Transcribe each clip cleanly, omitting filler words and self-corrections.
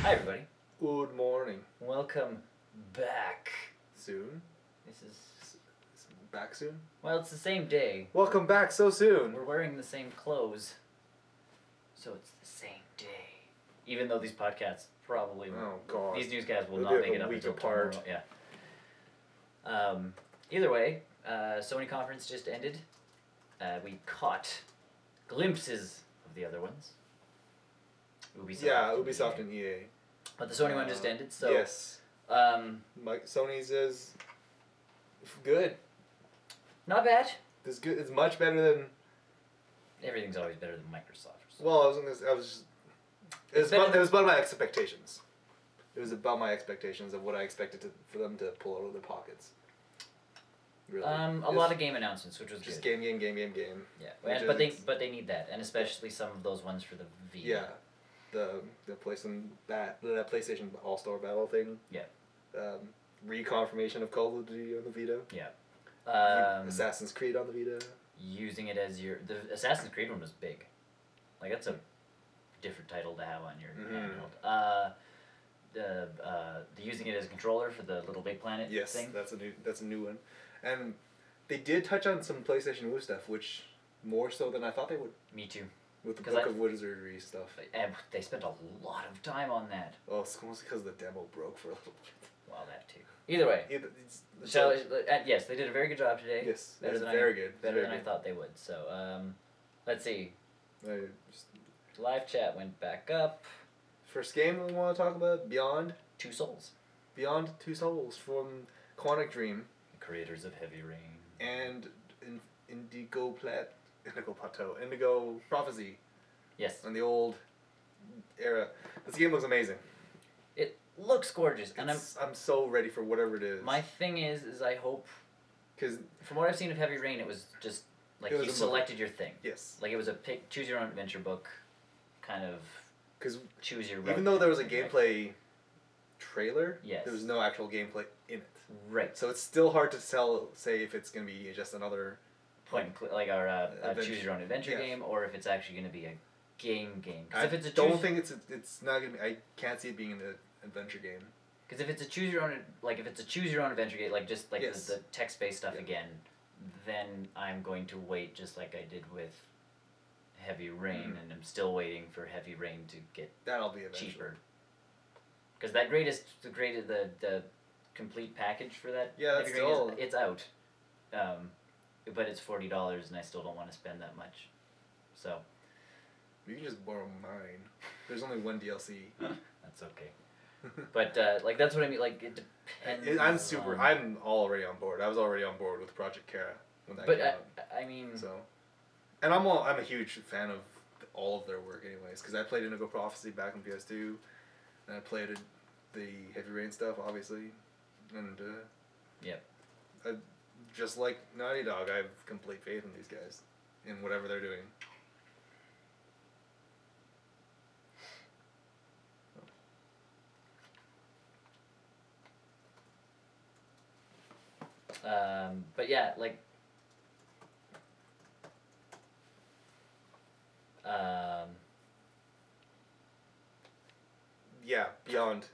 Hi everybody. Good morning. Welcome back. Soon? This is... Back soon? Well, it's the same day. Welcome back so soon. We're wearing the same clothes. So it's the same day. Even though these podcasts probably... Oh, God. These newscasts will They'll not be make it a up week until apart. tomorrow. Yeah. Either way, Sony conference just ended. We caught glimpses of the other ones. Ubisoft. Yeah, Ubisoft and EA. But the Sony one just ended, so... Yes. Sony's is good. Not bad. It's good. It's much better than... Everything's always better than Microsoft. So. Well, it was about my expectations. It was about my expectations of what I expected for them to pull out of their pockets. Really. A lot of game announcements, which was just good. game. Yeah, but they need that, and especially some of those ones for the Vita. Yeah, the PlayStation All-Star Battle thing. Yeah. Reconfirmation of Call of Duty on the Vita. Yeah. Assassin's Creed on the Vita. Using it as the Assassin's Creed one was big, like that's a different title to have on your handheld. The using it as a controller for the Little Big Planet thing. Yes, that's a new one, and they did touch on some PlayStation Move stuff, which more so than I thought they would. Me too. With the Book of Wizardry stuff. And they spent a lot of time on that. Oh, it's almost because the demo broke for a little bit. Well, that too. Either way. Yes, they did a very good job today. Yes, better than I thought they would. So, let's see. Live chat went back up. First game we want to talk about, Beyond Two Souls. Beyond Two Souls from Quantic Dream. The creators of Heavy Rain. And Indigo Prophecy. Yes. On the old era. This game looks amazing. It looks gorgeous, and I'm so ready for whatever it is. My thing is I hope, because from what I've seen of Heavy Rain, it was just like you selected your thing. Yes. Like it was a choose your own adventure book, kind of. Because choose your. Even though there was a gameplay trailer, yes, there was no actual gameplay in it. Right. So it's still hard to say if it's going to be just another point and click, like our choose your own adventure game, or if it's actually going to be a game. I don't think it's not going to be. I can't see it being an adventure game. Because if it's a choose your own adventure game, like just like the text based stuff again, then I'm going to wait just like I did with Heavy Rain, and I'm still waiting for Heavy Rain to get cheaper. Because the complete package for that Heavy Rain it's out, but it's $40 and I still don't want to spend that much, so. You can just borrow mine. There's only one DLC. That's okay. But like that's what I mean. Like it depends. I'm already on board. I was already on board with Project Kara when that came out. I mean. So, and I'm a huge fan of all of their work, anyways. Because I played Indigo Prophecy back in PS2, and I played the Heavy Rain stuff, obviously, and just like Naughty Dog, I have complete faith in these guys, in whatever they're doing. But yeah, like, Beyond.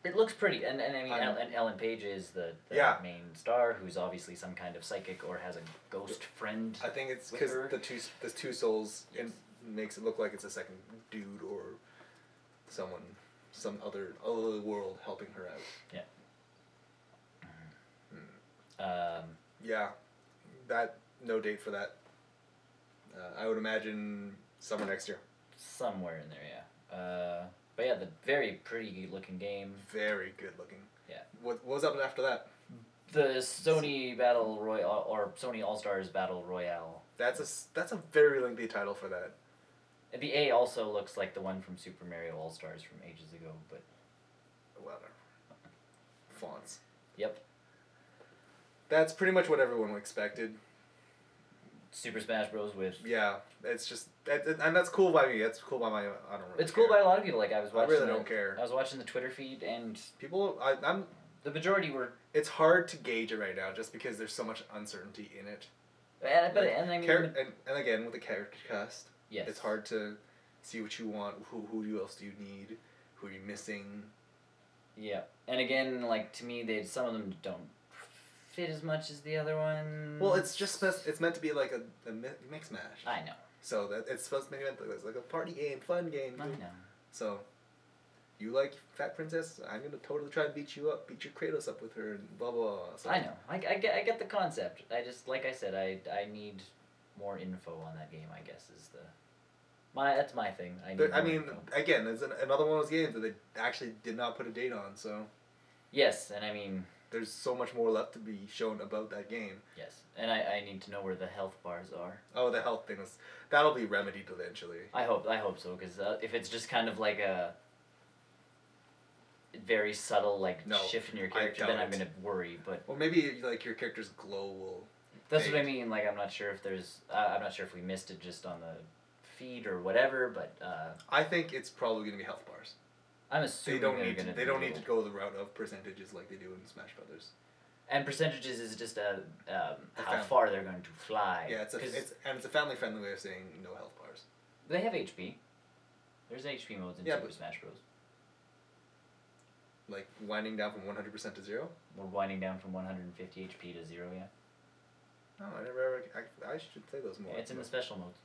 It looks pretty, and I mean, Ellen Page is the main star, who's obviously some kind of psychic or has a ghost friend. I think it's because the two souls makes it look like it's a second dude or some other world helping her out. Yeah. No date for that. I would imagine summer next year. Somewhere in there, yeah. But yeah, the very pretty looking game. Very good looking. Yeah. What was up after that? The Sony Battle Royale, or Sony All Stars Battle Royale. That's a very lengthy title for that. The A also looks like the one from Super Mario All Stars from ages ago, but. Whatever. Fonts. Yep. That's pretty much what everyone expected. Super Smash Bros. With... Yeah, it's just... And that's cool by me. That's cool by my... I don't really It's cool by a lot of people. Like, I really don't care. I was watching the Twitter feed, and... People... The majority were... It's hard to gauge it right now, just because there's so much uncertainty in it. And I mean... And again, with the character cast, yes, it's hard to see what you want, who else do you need, who are you missing? Yeah, and again, like to me, some of them don't fit as much as the other ones. Well, it's meant to be like a mix mash. I know. So that it's supposed to be meant like a party game, fun game. I know. So, you like Fat Princess? I'm gonna totally try and beat your Kratos up with her, and blah blah. So. I know. I get the concept. I just, like I said, I need more info on that game. I guess is that's my thing. I mean, info. Again, it's another one of those games that they actually did not put a date on. So. Yes, and I mean. There's so much more left to be shown about that game. Yes, and I need to know where the health bars are. Oh, the health thing that'll be remedied eventually. I hope so, because if it's just kind of like a very subtle shift in your character, then I'm gonna worry. But maybe like your character's glow will. That's what I mean. Like I'm not sure if we missed it just on the feed or whatever, but. I think it's probably gonna be health bars. I'm assuming they don't need to go the route of percentages like they do in Smash Brothers. And percentages is just how far they're going to fly. Yeah, it's a family friendly way of saying no health bars. They have HP. There's HP modes in Super Smash Bros. Like winding down from 100% to 0? Or winding down from 150 HP to 0, yeah. No, I never ever. I should play those more. It's in the special modes.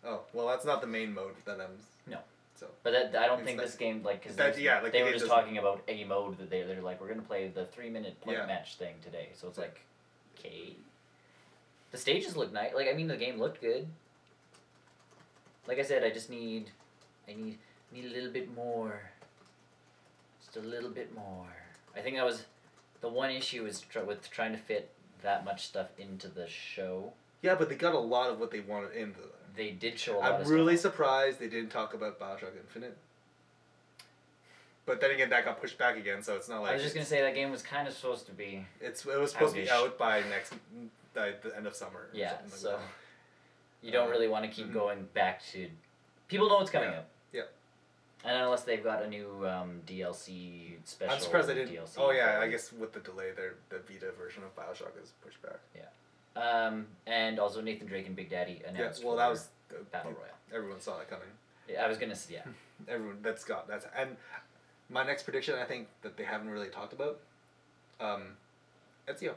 Oh well, that's not the main mode that I'm. No. So. But I don't think this game because they were just talking about a mode that they're like we're gonna play the 3-minute point match thing today. So it's like, okay. The stages look nice. Like I mean, the game looked good. Like I said, I need a little bit more. Just a little bit more. I think that was the one issue with trying to fit that much stuff into the show. Yeah, but they got a lot of what they wanted into them. They did show a lot of stuff. I'm really surprised they didn't talk about Bioshock Infinite. But then again, that got pushed back again, so it's not like... I was just going to say, that game was kind of supposed to be... It was supposed to be out by the end of summer. Yeah, so... You don't really want to keep going back to... People know what's coming out. Yeah. And unless they've got a new DLC special. I'm surprised they didn't... DLC oh yeah, I guess with the delay, the Vita version of Bioshock is pushed back. Yeah. And also Nathan Drake and Big Daddy announced that was Battle Royale. Everyone saw that coming. Yeah, I was gonna say, yeah. Everyone, and my next prediction, I think that they haven't really talked about, Ezio.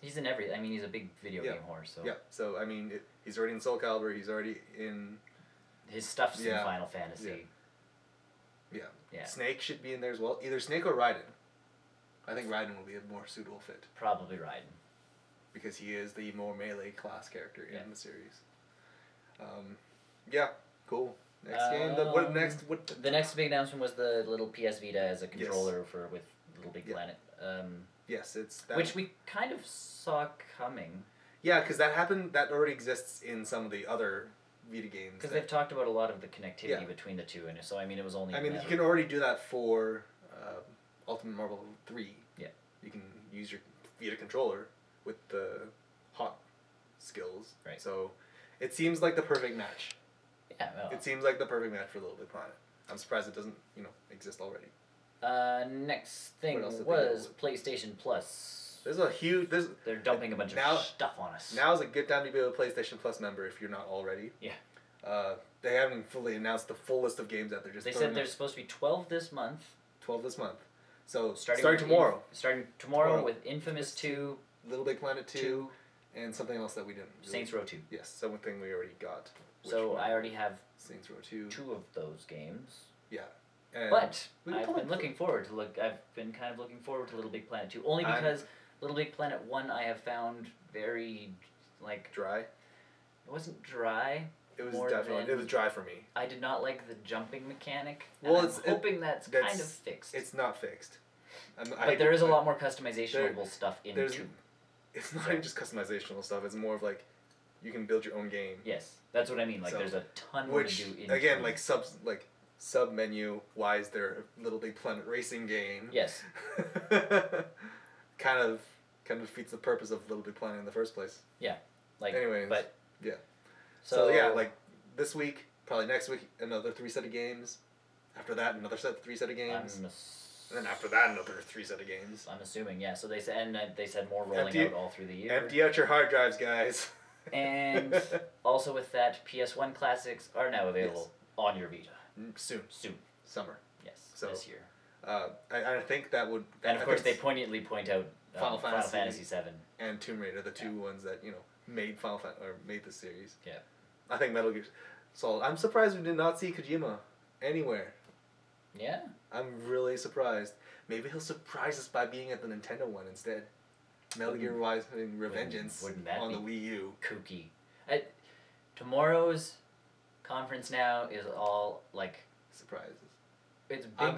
He's in everything. I mean, he's a big video game whore, so. Yeah, so I mean, he's already in Soul Calibur. He's already in. His stuff's in Final Fantasy. Yeah. Snake should be in there as well. Either Snake or Raiden. I think Raiden will be a more suitable fit. Probably Raiden. Because he is the more melee class character in the series. Yeah, cool. Next game. What next? The next big announcement was the little PS Vita as a controller with Little Big Planet. Yes, it's that. Which we kind of saw coming. Yeah, because that happened. That already exists in some of the other Vita games. Because they've talked about a lot of the connectivity between the two, and so I mean it was only. I mean, you can already do that for Ultimate Marvel 3. Yeah. You can use your Vita controller with the hot skills. Right. So, it seems like the perfect match. Yeah. Well. It seems like the perfect match for Little Big Planet. I'm surprised it doesn't, exist already. Next thing was PlayStation Plus. They're dumping a bunch of stuff on us. Now's a good time to be a PlayStation Plus member if you're not already. Yeah. They haven't fully announced the full list of games out there. They said there's supposed to be 12 this month. 12 this month. So starting tomorrow. Starting tomorrow with Infamous 2, Little Big Planet 2, and something else that we didn't. Saints Row 2. Yes, something we already got. So I already have Saints Row 2. 2 of those games. Yeah. But I've been looking forward to Little Big Planet 2 only because Little Big Planet 1 I have found very dry. It wasn't dry. It was dry for me. I did not like the jumping mechanic. Well, I'm hoping that's kind of fixed. It's not fixed. But there is a lot more customizationable stuff in 2. It's not even just customizational stuff. It's more of you can build your own game. Yes, that's what I mean. There's a ton more to do in again, sub menu. Why is there a Little Big Planet racing game? Yes. kind of defeats the purpose of Little Big Planet in the first place. Yeah. Anyways. But. Yeah. So this week, probably next week, another 3 set of games. After that, another 3 set of games. And then after that, another 3 set of games. I'm assuming, yeah. So they said more rolling out all through the year. Empty out your hard drives, guys. And also with that, PS1 classics are now available on your Vita. Soon. summer. Yes, So, this year. I think that would... And of course they poignantly point out Final Fantasy VII. And Tomb Raider, the two ones that, made made the series. Yeah. I think Metal Gear Solid. I'm surprised we did not see Kojima anywhere. Yeah. I'm really surprised. Maybe he'll surprise us by being at the Nintendo one instead. Metal Gear Revengeance on the Wii U. Kooky. Tomorrow's conference now is all like surprises. It's big.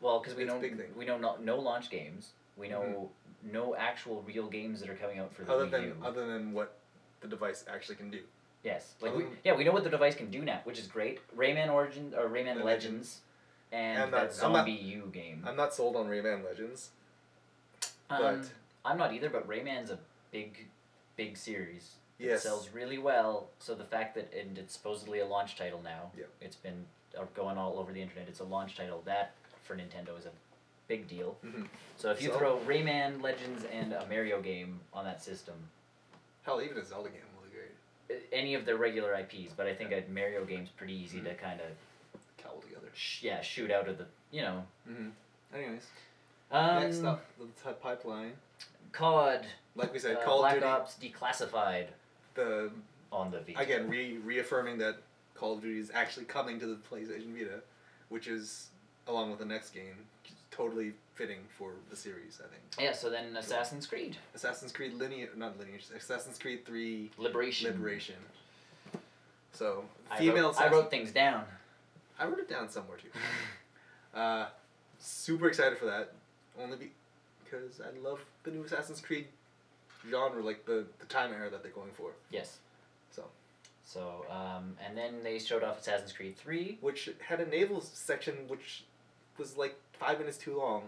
Because we know no launch games. We know no actual real games that are coming out for the Wii U. Other than what the device actually can do. Yes, we know what the device can do now, which is great. Rayman Legends, and that Zombie U game. I'm not sold on Rayman Legends. But I'm not either. But Rayman's a big series. Yes. It sells really well. So the fact that it's supposedly a launch title now. Yep. It's been going all over the internet. It's a launch title. That for Nintendo is a big deal. Mm-hmm. So if you throw Rayman Legends and a Mario game on that system. Hell, even a Zelda game will be great. Any of their regular IPs, but I think a Mario game's pretty easy to kind of cobble together. Shoot out of the Mm-hmm. Anyways, next up, the pipeline. COD. Like we said, Call of Duty. Black Ops Declassified. On the Vita. Again, reaffirming that Call of Duty is actually coming to the PlayStation Vita, which is along with the next game, totally fitting for the series, I think. Yeah, so then Assassin's Creed. Assassin's Creed Assassin's Creed 3 Liberation. So, I wrote things down. I wrote it down somewhere too. Super excited for that. Only because I love the new Assassin's Creed genre, like the time era that they're going for. Yes. So, and then they showed off Assassin's Creed 3. Which had a naval section which was like 5 minutes too long.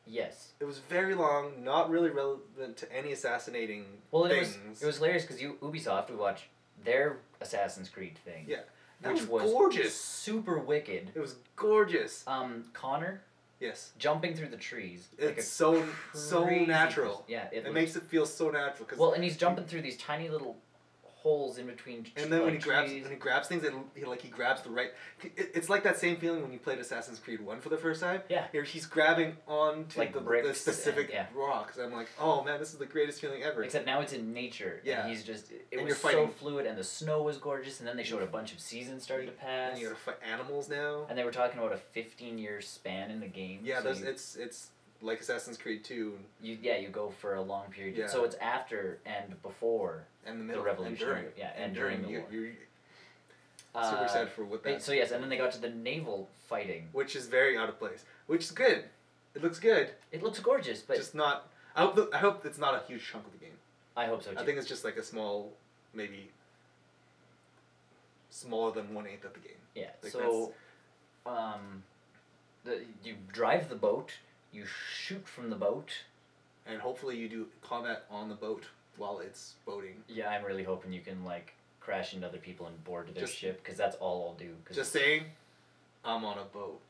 Yes. It was very long, not really relevant to any assassinating things. It was hilarious because Ubisoft, we watched their Assassin's Creed thing. Yeah. Which was gorgeous. Super wicked. It was gorgeous. Connor. Yes. Jumping through the trees. It's so natural. Yeah. It makes it feel so natural. And he's jumping through these tiny little holes in between trees. And then when he grabs things, he grabs the right... It's like that same feeling when you played Assassin's Creed 1 for the first time. Yeah. Here he's grabbing onto the specific rocks. I'm like, oh man, this is the greatest feeling ever. Except now it's in nature. Yeah. And he's just... It was so fluid, and the snow was gorgeous, and then they showed a bunch of seasons starting to pass. And you gotta fight animals now. And they were talking about a 15-year span in the game. Yeah, so it's like Assassin's Creed 2. You go for a long period. Yeah. So it's after and before and the middle, the revolution. And during. And during the war. You're super excited for what that... So yes, and then they got to the naval fighting. Which is very out of place. Which is good. It looks good. It looks gorgeous, but... Just not... I hope it's not a huge chunk of the game. I hope so too. I think it's just like a small, maybe... smaller than 1/8 of the game. Yeah, so... you drive the boat... You shoot from the boat. And hopefully you do combat on the boat while it's boating. Yeah, I'm really hoping you can, crash into other people and board their ship, because that's all I'll do. Just saying, I'm on a boat.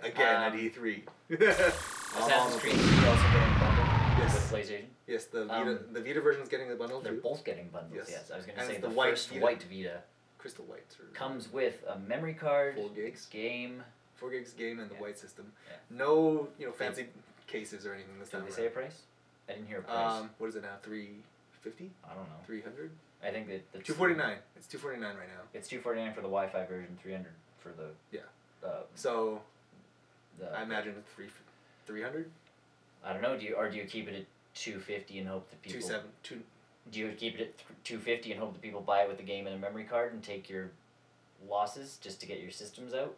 Again, at E3. Assassin's Creed 3 also getting bundled with PlayStation. Yes, the Vita version is getting a bundle They're too. both getting bundles, yes. I was going to say the first white Vita. Crystal white. Comes with a memory card, 4 gigs. Game... 4 gigs game and the white system. Yeah. No, fancy cases or anything this time. Did they say a price? I didn't hear a price. What is it now? $350? I don't know. 300? I think that that's $249. It's $249 right now. It's $249 for the Wi-Fi version, $300 for the so I imagine it's $300. I don't know. Do you keep it at $250 and hope that people Do you keep it at $250 and hope that people buy it with the game and a memory card and take your losses just to get your systems out?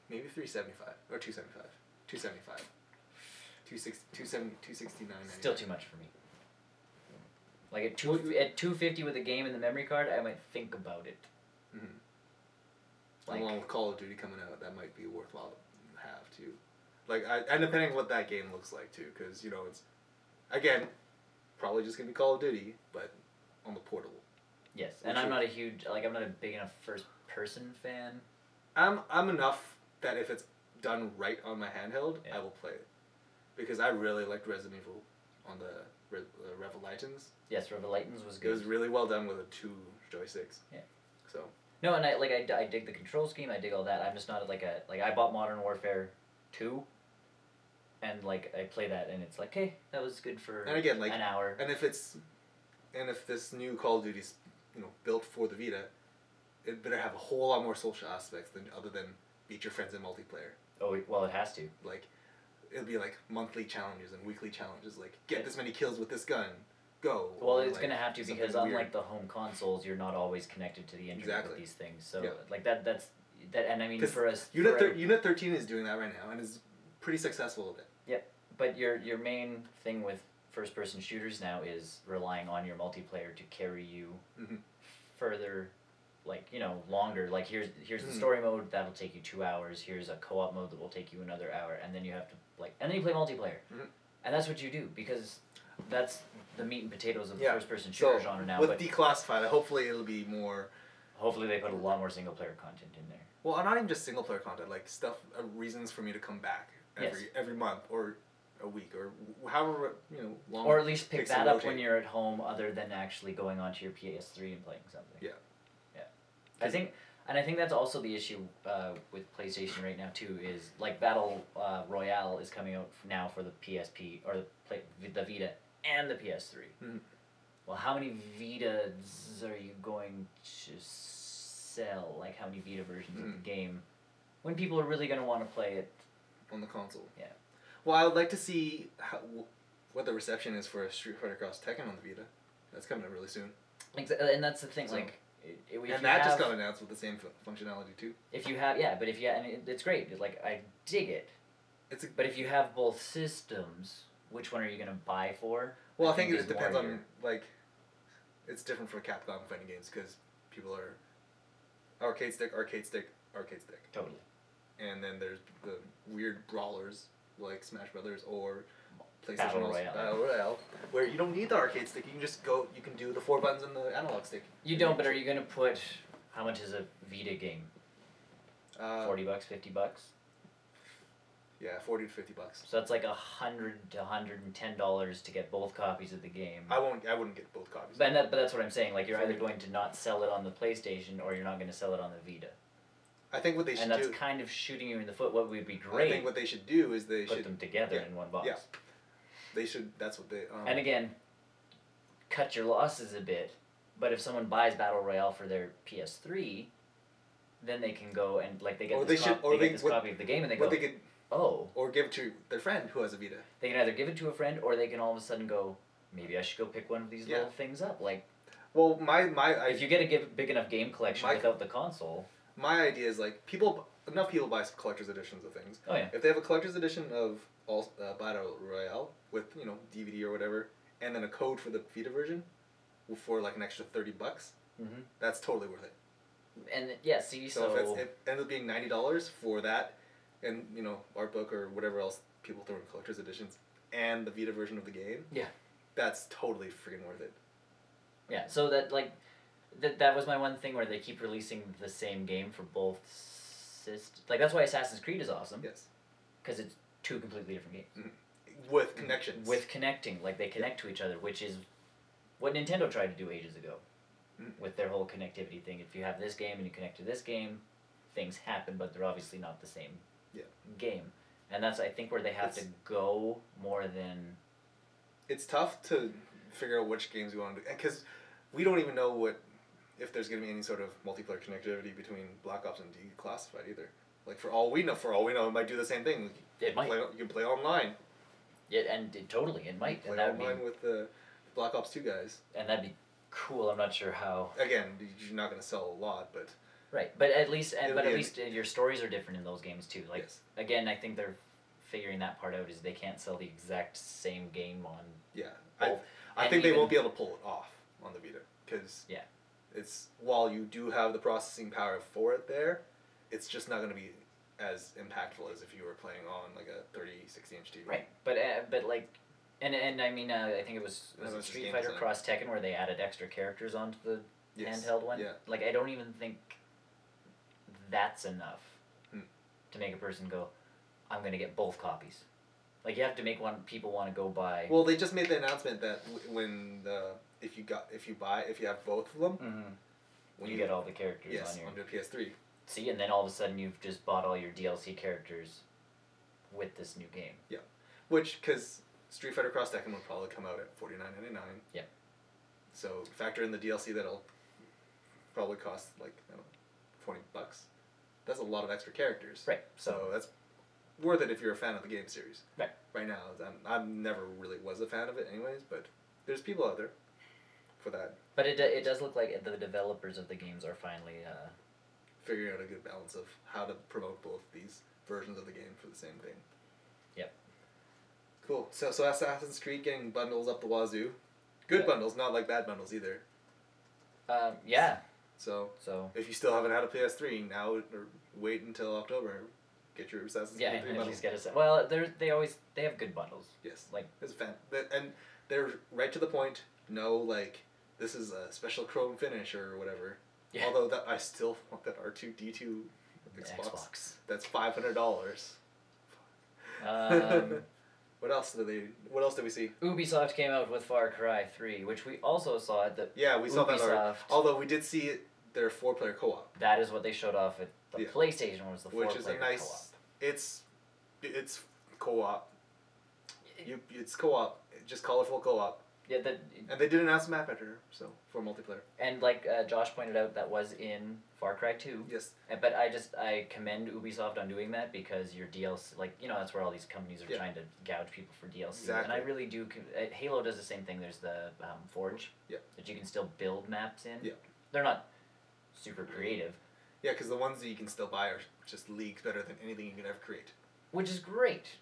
Maybe $375 or $275. $275. $269. Still too much for me. Like at $250 with a game and the memory card, I might think about it. Mm-hmm. Along with Call of Duty coming out, that might be worthwhile to have too. And depending on what that game looks like too, because it's again probably just gonna be Call of Duty, but on the portable. Yes, and I'm not a big enough first person fan. I'm enough that if it's done right on my handheld, I will play it. Because I really liked Resident Evil on the Revelations. Yes, Revelations was good. It was really well done with the 2 joysticks. Yeah. So. No, and I dig the control scheme. I dig all that. I'm just not I bought Modern Warfare 2. And I play that, and it's hey, that was good for and again, an hour. And if this new Call of Duty's built for the Vita, it better have a whole lot more social aspects other than beat your friends in multiplayer. Oh well, it has to. It'll be monthly challenges and weekly challenges. Get this many kills with this gun. Go. Well, it's gonna have to because unlike the home consoles, you're not always connected to the internet with these things. So that's and I mean for us. Unit 13 is doing that right now and is pretty successful with it. Yep, but your main thing with first-person shooters now is relying on your multiplayer to carry you further, longer. Here's the story mode that'll take you 2 hours. Here's a co-op mode that will take you another hour, and then you have to and then you play multiplayer, and that's what you do because that's the meat and potatoes of the first-person shooter genre now. With Declassified, hopefully it'll be more. Hopefully they put a lot more single-player content in there. Well, not even just single-player content, stuff, reasons for me to come back. Every month or a week or however long. Or at least pick that up when you're at home, other than actually going onto your PS3 and playing something. Yeah. I think that's also the issue with PlayStation right now too. Is Battle Royale is coming out now for the PSP or the Vita and the PS3. Mm-hmm. Well, how many Vitas are you going to sell? How many Vita versions of the game when people are really going to want to play it? On the console. Yeah. Well, I would like to see what the reception is for a Street Fighter Cross Tekken on the Vita. That's coming up really soon. And that's the thing, just got announced with the same functionality too. If you have, but if you and it's great. I dig it. But if you have both systems, which one are you gonna buy for? Well, I think it depends on it's different for Capcom fighting games because people are arcade stick. Totally. And then there's the weird brawlers like Smash Brothers or PlayStation Battle Royale, where you don't need the arcade stick. You can just go. You can do the 4 buttons and the analog stick. You don't, but are you gonna put? How much is a Vita game? $40, $50. Yeah, $40 to $50. So that's $100 to $110 to get both copies of the game. I wouldn't get both copies. But that's what I'm saying. You're either going to not sell it on the PlayStation or you're not going to sell it on the Vita. I think what they should do... And that's kind of shooting you in the foot. What would be great... I think what they should do is put them together in one box. Yeah. They should... That's what they... and again, cut your losses a bit. But if someone buys Battle Royale for their PS3, then they can go and... They get this copy of the game and they go... Or give it to their friend who has a Vita. They can either give it to a friend or they can all of a sudden go, maybe I should go pick one of these little things up. Well, if you get a big enough game collection without the console... My idea is enough people buy collector's editions of things. Oh yeah. If they have a collector's edition of all Battle Royale with DVD or whatever, and then a code for the Vita version, for an extra $30, that's totally worth it. And see, so if it ends up being $90 for that, and art book or whatever else people throw in collector's editions, and the Vita version of the game, that's totally freaking worth it. Yeah. So that was my one thing where they keep releasing the same game for both systems. That's why Assassin's Creed is awesome. Yes. Because it's 2 completely different games. Mm-hmm. With connections. With connecting. They connect to each other, which is what Nintendo tried to do ages ago with their whole connectivity thing. If you have this game and you connect to this game, things happen, but they're obviously not the same game. And that's, I think, where they have to go more than... It's tough to figure out which games we want to do. Because we don't even know if there's going to be any sort of multiplayer connectivity between Black Ops and Declassified either. For all we know, it might do the same thing. It might. You can play online. Yeah, and it might. Play online with the Black Ops 2 guys. And that'd be cool. I'm not sure how. Again, you're not going to sell a lot, but... Right, but at least your stories are different in those games too. Again, I think they're figuring that part out. Is they can't sell the exact same game on. Yeah, I think they won't be able to pull it off on the Vita because it's while you do have the processing power for it there, it's just not going to be as impactful as if you were playing on a 30-60-inch TV. Right, but and I mean I think it was Street Fighter Cross Tekken where they added extra characters onto the handheld one. Yeah. I don't even think that's enough to make a person go, I'm going to get both copies. You have to make people want to go buy. Well, they just made the announcement that when if you have both of them, when you get all the characters on your... on your PS3. See, and then all of a sudden you've just bought all your DLC characters with this new game. Yeah. Which, because Street Fighter Cross Tekken will probably come out at $49.99. Yeah. So factor in the DLC that'll probably cost like, I don't know, $20. That's a lot of extra characters. Right. So that's worth it if you're a fan of the game series. Right. Right now, I'm never really was a fan of it anyways, but there's people out there for that. But it does look like the developers of the games are finally... figuring out a good balance of how to promote both these versions of the game for the same thing. Yep. Cool. So Assassin's Creed getting bundles up the wazoo. Good bundles, not like bad bundles either. Yeah. So if you still haven't had a PS3, now or wait until October, get your Assassin's Creed 3 bundles. Get a well, they have good bundles. Yes. Like it's and they're right to the point. No, like this is a special chrome finish or whatever. Yeah. Although that I still want that R2D2 Xbox. That's $500. What else did we see? Ubisoft came out with Far Cry 3, which we also saw at the we saw that already. Although we did see their 4-player co-op. That is what they showed off at the PlayStation was the 4-player co-op. Which is a nice co-op. It's co-op. It's co-op. Just colorful co-op. Yeah, and they did announce a map editor, so for multiplayer. And like Josh pointed out, that was in Far Cry 2. Yes. But I commend Ubisoft on doing that because your DLC, like that's where all these companies are trying to gouge people for DLC. Exactly. And I really do. Halo does the same thing. There's the Forge. Yeah. That you can still build maps in. Yeah. They're not super creative. Yeah, because the ones that you can still buy are just leagues better than anything you can ever create. Which is great,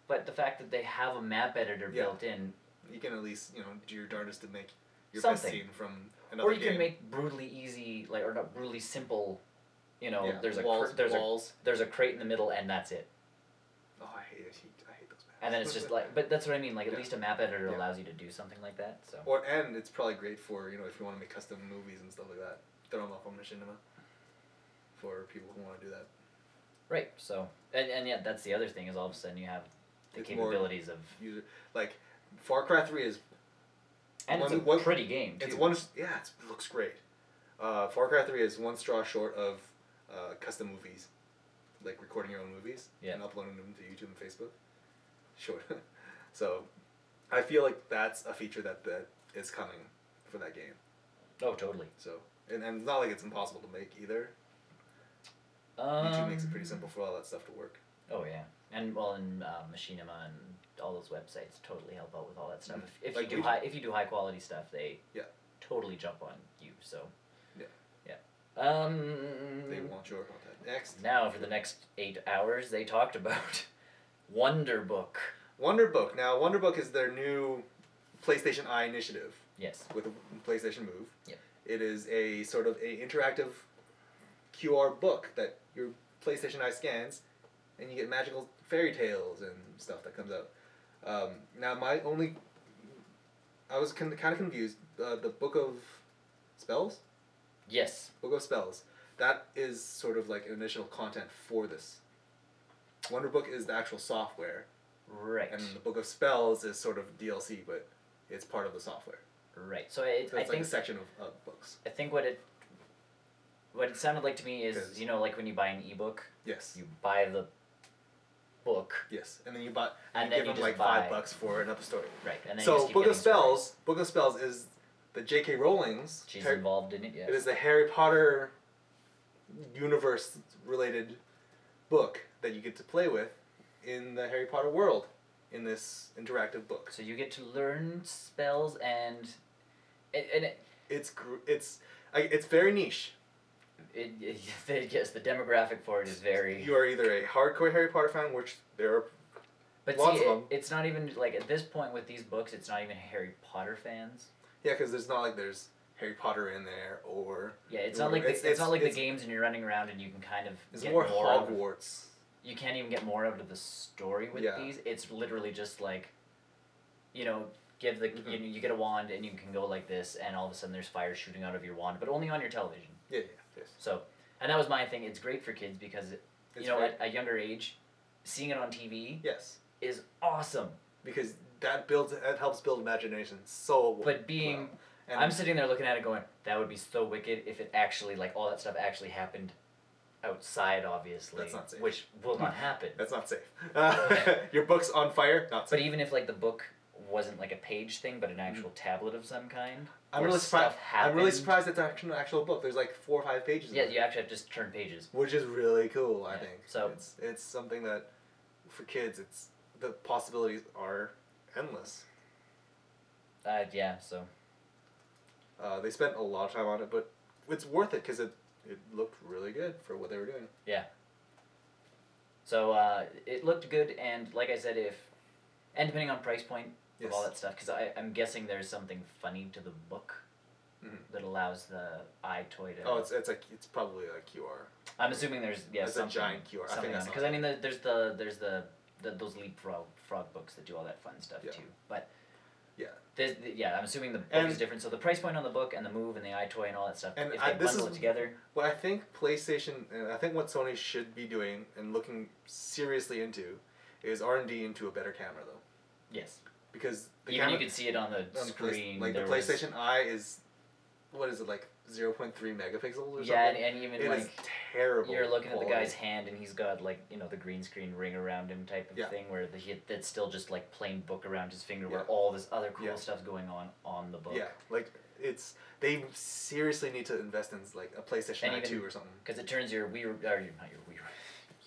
but the fact that they have a map editor built in. You can at least, do your darndest to make your something. best scene from another game. Or you can make brutally easy, or not brutally simple, there's walls. There's a crate in the middle and that's it. Oh, I hate those maps. And then it's just but that's what I mean, at least a map editor allows you to do something like that, so. And it's probably great for, if you want to make custom movies and stuff like that, throw them up on Machinima for people who want to do that. Right, so, and that's the other thing is all of a sudden you have the capabilities of... Far Cry 3 is... And it's a pretty game, too. It looks great. Far Cry 3 is one straw short of custom movies. Like recording your own movies and uploading them to YouTube and Facebook. Sure. So, I feel like that's a feature that is coming for that game. Oh, totally. So, and it's not like it's impossible to make either. YouTube makes it pretty simple for all that stuff to work. Oh, yeah. And, Machinima and all those websites totally help out with all that stuff. If you do high quality stuff, they totally jump on you. So they want your content. Next. Now for the next 8 hours, they talked about Wonderbook. Wonderbook. Now Wonderbook is their new PlayStation Eye initiative. Yes. With a PlayStation Move. Yep. It is a sort of a interactive QR book that your PlayStation Eye scans, and you get magical fairy tales and stuff that comes out. Now I was kind of confused. The Book of Spells? Yes. Book of Spells. That is sort of like initial content for this. Wonderbook is the actual software. Right. And the Book of Spells is sort of DLC, but it's part of the software. Right. So it's like a section of books. I think what it sounded like to me is, like when you buy an ebook. Yes. You buy the book. Yes, and then you buy, and you then give them like $5 for another story. Right, and then so Book of Spells is the J.K. Rowling's. She's involved in it. Yes. It is the Harry Potter universe related book that you get to play with in the Harry Potter world in this interactive book. So you get to learn spells it's very niche. Yes, the demographic for it is very... You are either a hardcore Harry Potter fan, which there are lots of them. It's not even, at this point with these books, it's not even Harry Potter fans. Yeah, because there's not like there's Harry Potter in there, or... Yeah, it's not like the games and you're running around and you can kind of get more Hogwarts. You can't even get more out of the story with these. It's literally just like, give the... you get a wand and you can go like this, and all of a sudden there's fire shooting out of your wand, but only on your television. Yeah. Yes. So, and that was my thing. It's great for kids because, at a younger age, seeing it on TV is awesome. Because that helps build imagination so well. But being And I'm sitting there looking at it going, that would be so wicked if it actually, like, all that stuff actually happened outside, obviously. That's not safe. Which will not happen. That's not safe. Your book's on fire, not safe. But even if, like, the book wasn't, like, a page thing, but an actual tablet of some kind, I'm really surprised it's an actual book. There's, like, 4 or 5 pages. Yeah, you actually have to just turn pages. Which is really cool, I think. So it's something that, for kids, the possibilities are endless. Yeah, so... they spent a lot of time on it, but it's worth it because it looked really good for what they were doing. Yeah. So it looked good, and like I said, and depending on price point of all that stuff, because I'm guessing there's something funny to the book that allows the iToy to... Oh, it's probably a QR. I'm assuming there's it's a giant QR. I think that's because I mean there's those leapfrog books that do all that fun stuff too, but. Yeah. I'm assuming the book is different. So the price point on the book and the Move and the iToy and all that stuff, and if they bundle it together... What I think PlayStation, and I think what Sony should be doing and looking seriously into is R&D into a better camera, though. Yes. Because the camera, you can see it on the screen. The PlayStation Eye is, what is it, like 0.3 megapixels or something? Yeah, and even it like... is terrible You're looking quality. at the guy's hand and he's got like, the green screen ring around him type of thing where that's still just like plain book around his finger where all this other cool stuff's going on the book. Yeah, like they seriously need to invest in like a PlayStation Eye 2 or something. Because it turns your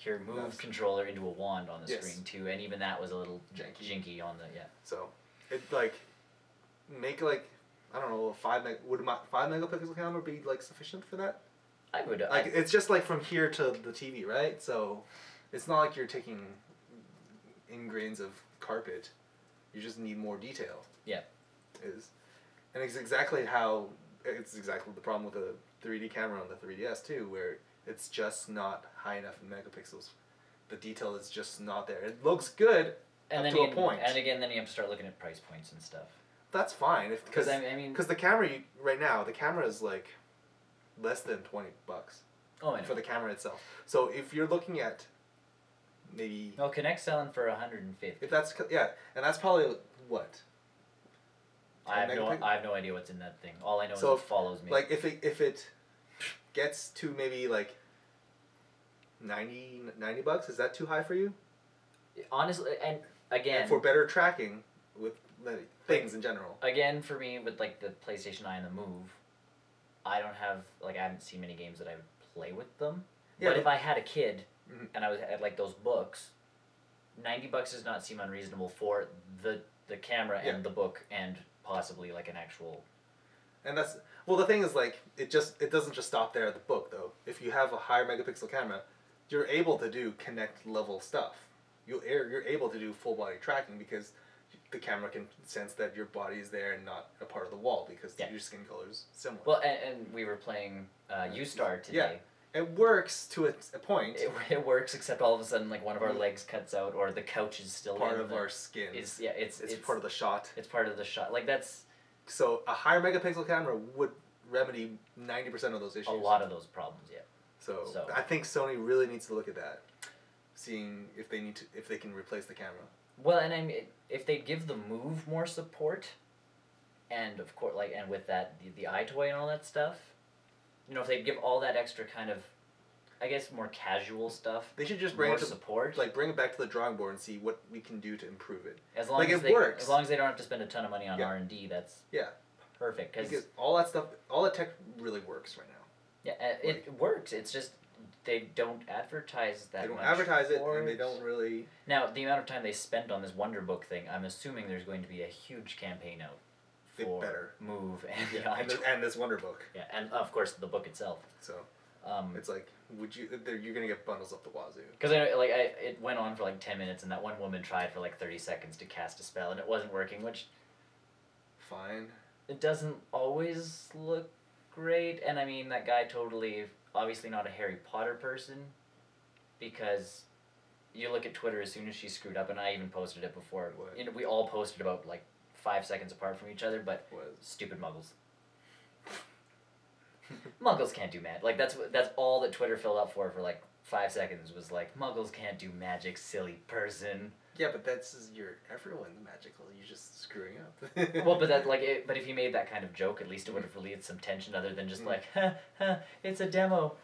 your Move controller into a wand on the screen too, and even that was a little jinky on the So, it like make like I don't know, 5 megapixel camera be like sufficient for that? I would. It's just like from here to the TV, right? So, it's not like you're taking in grains of carpet. You just need more detail. Yeah. And it's exactly the problem with the 3D camera on the 3DS too, where it's just not high enough in megapixels. The detail is just not there. It looks good up to a point. And again, then you have to start looking at price points and stuff. That's fine because the camera right now the camera is like less than $20. Oh, I know. For the camera itself. So if you're looking at maybe Kinect's selling for $150. If that's and that's probably what. I have no idea what's in that thing. All I know is it follows me. Like if it gets to maybe like $90, is that too high for you? Honestly, and again, and for better tracking with things in general. Again, for me with like the PlayStation Eye and the Move, I haven't seen many games that I would play with them. Yeah, but if I had a kid and I had like those books, $90 does not seem unreasonable for the camera and the book and possibly like an actual. And the thing is like it doesn't just stop there at the book though. If you have a higher megapixel camera, you're able to do Kinect level stuff. You're able to do full body tracking because the camera can sense that your body is there and not a part of the wall because your skin color is similar. Well, and we were playing U-Star today. Yeah, it works to a point. It works, except all of a sudden, like one of our legs cuts out, or the couch is still part of our skin. It's part of the shot. It's part of the shot. Like that's. So a higher megapixel camera would remedy 90% of those issues. A lot of those problems, yeah. So I think Sony really needs to look at that, seeing if they can replace the camera. Well, and I mean, if they give the Move more support, and of course, and with that the iToy and all that stuff, if they give all that extra kind of, I guess, more casual stuff, they should just bring it back to the drawing board and see what we can do to improve it. As long as it works. As long as they don't have to spend a ton of money on R&D, that's perfect. Because all that stuff, all that tech really works right now. Yeah, it works. It's just they don't advertise that much. They don't advertise it, and they don't really... Now, the amount of time they spent on this Wonder Book thing, I'm assuming there's going to be a huge campaign out for Move and and this Wonder Book. Yeah, and of course the book itself. So, it's like, you're gonna get bundles up the wazoo. Because it went on for like 10 minutes, and that one woman tried for like 30 seconds to cast a spell, and it wasn't working, which... Fine. It doesn't always look great, and I mean, that guy totally... Obviously not a Harry Potter person, because you look at Twitter as soon as she screwed up, and I even posted it before. We all posted about like 5 seconds apart from each other, but stupid muggles. Muggles can't do magic. Like, that's all that Twitter filled up for like 5 seconds was like, Muggles can't do magic, silly person. Yeah, but everyone's magical. You're just screwing up. Well, but if you made that kind of joke, at least it would have relieved some tension other than just like, it's a demo,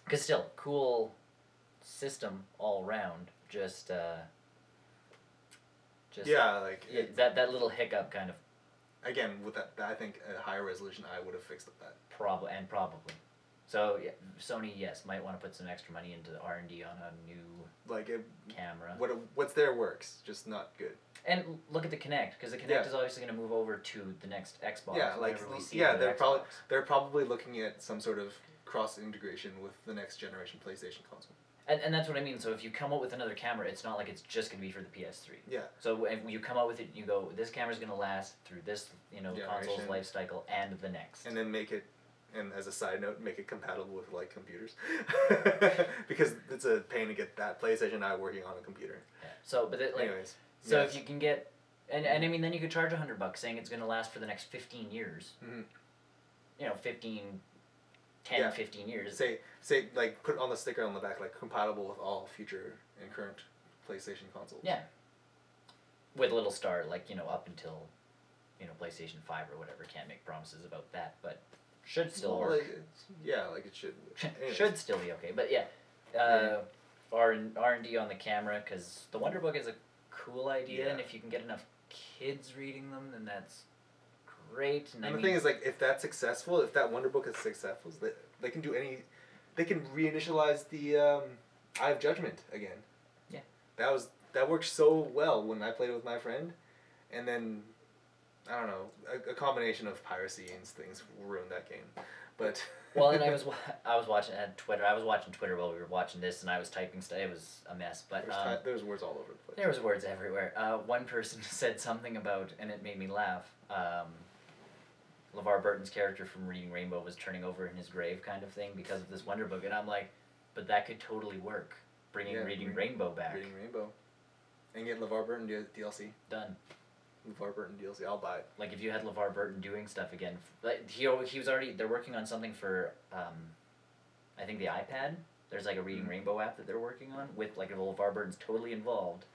Because still, cool system all around. Just yeah, like that little hiccup kind of. Again, with that, I think at a higher resolution, I would have fixed that. Probably. So yeah, Sony, yes, might want to put some extra money into the R&D on a new camera. What's there works, just not good. And look at the Kinect, because the Kinect is obviously going to move over to the next Xbox. Yeah, they're probably looking at some sort of cross integration with the next generation PlayStation console. And that's what I mean. So if you come up with another camera, it's not like it's just going to be for the PS3. Yeah. So when you come out with it, you go, this camera's going to last through this, console's life cycle and the next. And then and as a side note, make it compatible with like computers, because it's a pain to get that PlayStation out working on a computer. Yeah. So, but anyways. So if you can get, and I mean, then you could charge $100 saying it's going to last for the next 15 years. Mm-hmm. 15 years. Say like put on the sticker on the back like compatible with all future and current PlayStation consoles. Yeah. With a little star up until, PlayStation 5 or whatever. Can't make promises about that, but should still work. It should. Should still be okay, but yeah. R&D on the camera, because the Wonder Book is a cool idea, and if you can get enough kids reading them, then that's great. And the thing is, like, if that's successful, if that Wonder Book is successful, they can do they can reinitialize the Eye of Judgment again. Yeah. That worked so well when I played it with my friend, and then, I don't know, a combination of piracy and things ruined that game, but. Well, and I was watching Twitter. I was watching Twitter while we were watching this, and I was typing stuff. It was a mess, but there was words all over the place. There was words everywhere. One person said something about, and it made me laugh. LeVar Burton's character from Reading Rainbow was turning over in his grave, kind of thing, because of this Wonder Book, and I'm like, but that could totally work. Bringing Reading Rainbow back. Reading Rainbow, and get LeVar Burton DLC. Done. LeVar Burton DLC, I'll buy it. Like, if you had LeVar Burton doing stuff again, like he was already, they're working on something for, I think the iPad. There's like a Reading Rainbow app that they're working on with like LeVar Burton's totally involved.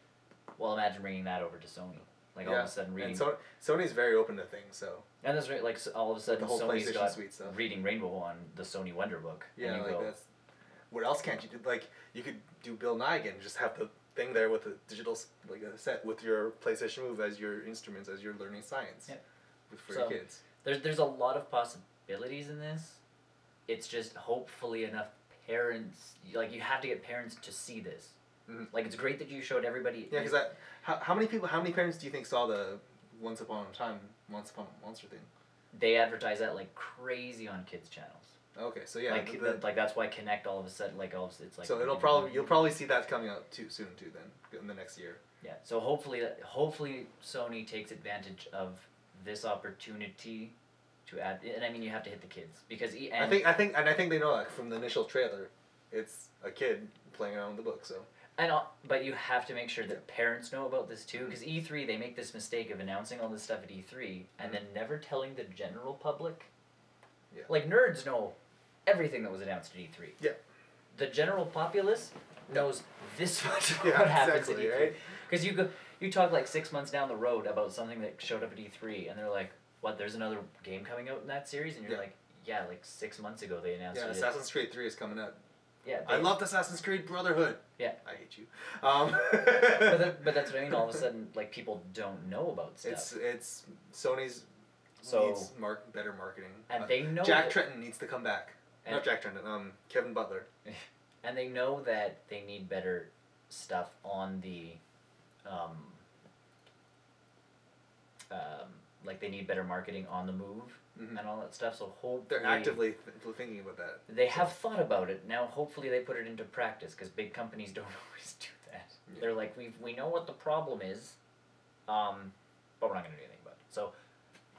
Well, imagine bringing that over to Sony. Like all of a sudden reading. And Sony's very open to things, so. And that's right. Like all of a sudden, the whole Sony's got Suite stuff. Reading Rainbow on the Sony Wonder Book. Yeah, and that's. What else can't you do? Like you could do Bill Nye again, just have the thing there with a digital a set with your PlayStation Move as your instruments as you're learning science. Yeah. For your kids. There's a lot of possibilities in this. It's just hopefully enough parents. Like you have to get parents to see this. Mm-hmm. Like it's great that you showed everybody. Yeah, because how many parents do you think saw the Once Upon a Monster thing? They advertise that like crazy on kids' channels. Okay, so yeah, like that's why Kinect all of a sudden it's like. So you'll probably see that coming out too soon then in the next year. Yeah, so hopefully Sony takes advantage of this opportunity to add, and I mean you have to hit the kids because I think they know that from the initial trailer, it's a kid playing around with the book so. But you have to make sure that parents know about this too, because E3 they make this mistake of announcing all this stuff at E3 and then never telling the general public. Yeah. Like nerds know everything that was announced at E3. Yeah. The general populace knows this much of what happens at E3. Right? Because you talk like 6 months down the road about something that showed up at E3 and they're like, what? There's another game coming out in that series, and you're like, yeah, like 6 months ago they announced. Yeah, Assassin's Creed 3 is coming out. Yeah, I loved Assassin's Creed Brotherhood. Yeah, I hate you. But that's what I mean. All of a sudden, like people don't know about stuff. It's Sony's needs better marketing. And they know Jack Tretton needs to come back. Not Jack Tretton. Kevin Butler. And they know that they need better stuff on the, like they need better marketing on the move. Mm-hmm. And all that stuff, so hopefully... They're actively thinking about that. They have thought about it. Now, hopefully they put it into practice, because big companies don't always do that. Yeah. They're like, we know what the problem is, but we're not going to do anything about it. So,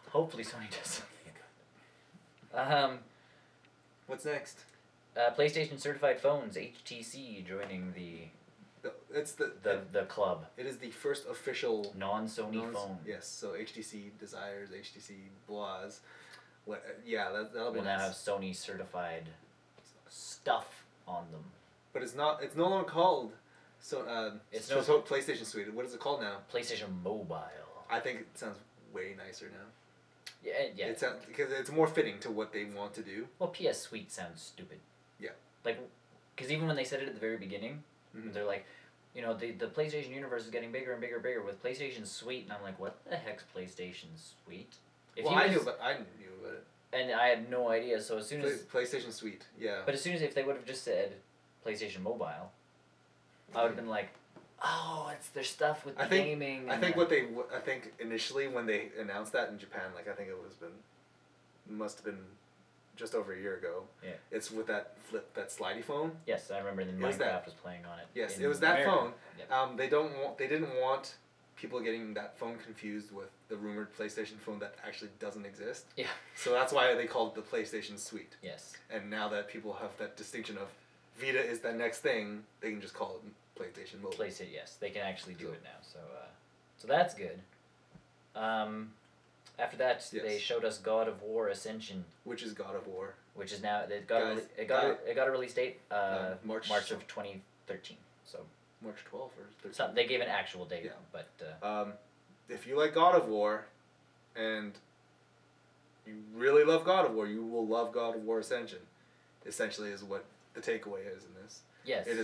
hopefully Sony does something about it. What's next? PlayStation Certified Phones, HTC, joining the club. It is the first official... Non-Sony phone. Yes, so HTC Desires, HTC Blahs. That'll be nice. We'll now have Sony certified stuff on them. But it's not. It's no longer called. PlayStation Suite. What is it called now? PlayStation Mobile. I think it sounds way nicer now. Yeah. It sounds because it's more fitting to what they want to do. Well, PS Suite sounds stupid. Yeah. Like, because even when they said it at the very beginning, they're like, the PlayStation universe is getting bigger and bigger and bigger with PlayStation Suite, and I'm like, what the heck's PlayStation Suite? I knew about it. And I had no idea. So as soon as PlayStation Suite, yeah. But as soon as if they would have just said PlayStation Mobile, I would have been like, oh, it's their stuff with gaming. I think initially when they announced that in Japan, like I think must have been just over a year ago. Yeah. It's with that slidey phone. Yes, I remember. Then Minecraft was playing on it. Yes, it was that America. phone. Yep. They didn't want people getting that phone confused with the rumored PlayStation phone that actually doesn't exist. Yeah. So that's why they called it the PlayStation Suite. Yes. And now that people have that distinction of Vita is the next thing, they can just call it PlayStation Mobile. Yes, they can actually do it now. So that's good. After that, they showed us God of War Ascension, which is God of War, which is now it got a release date March of 2013. So March 12th or 13th. So they gave an actual date, but if you like God of War, and you really love God of War, you will love God of War Ascension. Essentially, is what the takeaway is in this. Yes. It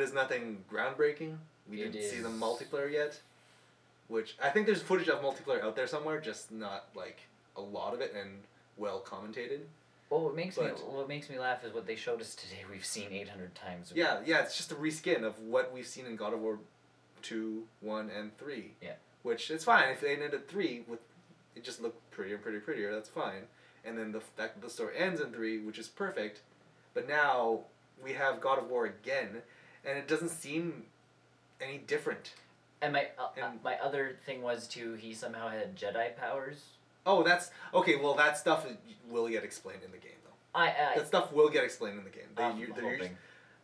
is nothing groundbreaking. We didn't see the multiplayer yet, which I think there's footage of multiplayer out there somewhere, just not like a lot of it and well commentated. Well, what makes me laugh is what they showed us today. We've seen 800 times. Yeah, it's just a reskin of what we've seen in God of War 2, 1, and 3. Yeah. Which it's fine if they ended 3 with it just looked prettier. That's fine. And then the story ends in 3, which is perfect. But now we have God of War again, and it doesn't seem any different. And my other thing was too, he somehow had Jedi powers. Oh, that's okay. Well, that stuff will get explained in the game, though. That stuff will get explained in the game.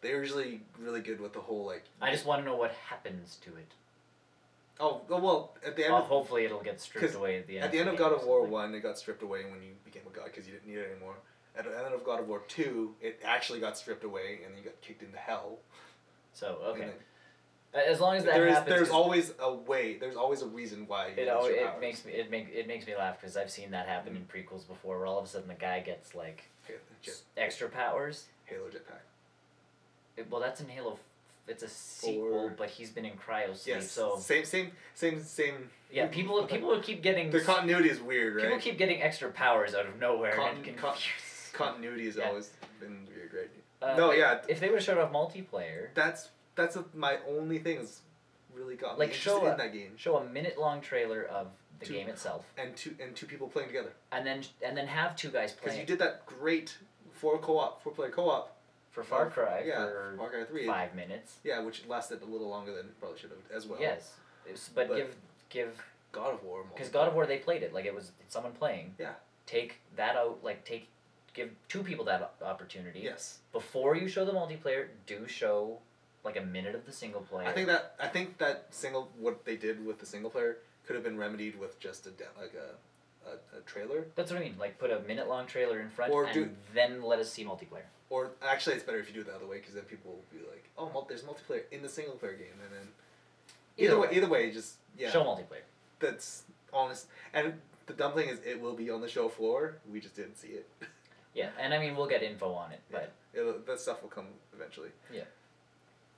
They're usually really good with the whole like. I just want to know what happens to it. Oh well, at the end. Hopefully, it'll get stripped away at the end. At the end of God of War 1, it got stripped away when you became a god because you didn't need it anymore. At the end of God of War 2, it actually got stripped away and then you got kicked into hell. So okay. As long as that happens, there's always a way. There's always a reason why. It makes me laugh because I've seen that happen in prequels before, where all of a sudden the guy gets like extra powers. Halo jetpack. Well, that's in Halo. It's a sequel, but he's been in cryo sleep. Yes, so same. Yeah, people keep getting. The continuity is weird, right? People keep getting extra powers out of nowhere. Continuity has always been weird, right? If they would have showed off multiplayer, that's my only thing is really got me interested in that game. Show a minute-long trailer of the game itself, and two people playing together, and then have two guys playing. Because you did that great four-player co-op for Far Cry. For Far Cry 3, 5 minutes. Yeah, which lasted a little longer than probably should have as well. Yes, but give God of War. Because God of War, they played it like it was someone playing. Yeah. Take that out, give two people that opportunity. Yes. Before you show the multiplayer, do show like a minute of the single player. I think that what they did with the single player could have been remedied with just a trailer. That's what I mean. Like put a minute-long trailer in front, then let us see multiplayer. Or actually, it's better if you do it the other way, because then people will be like, "Oh, there's multiplayer in the single player game," and then either way, just show multiplayer. That's honest. And the dumb thing is, it will be on the show floor. We just didn't see it. Yeah, and I mean we'll get info on it, but that stuff will come eventually. Yeah.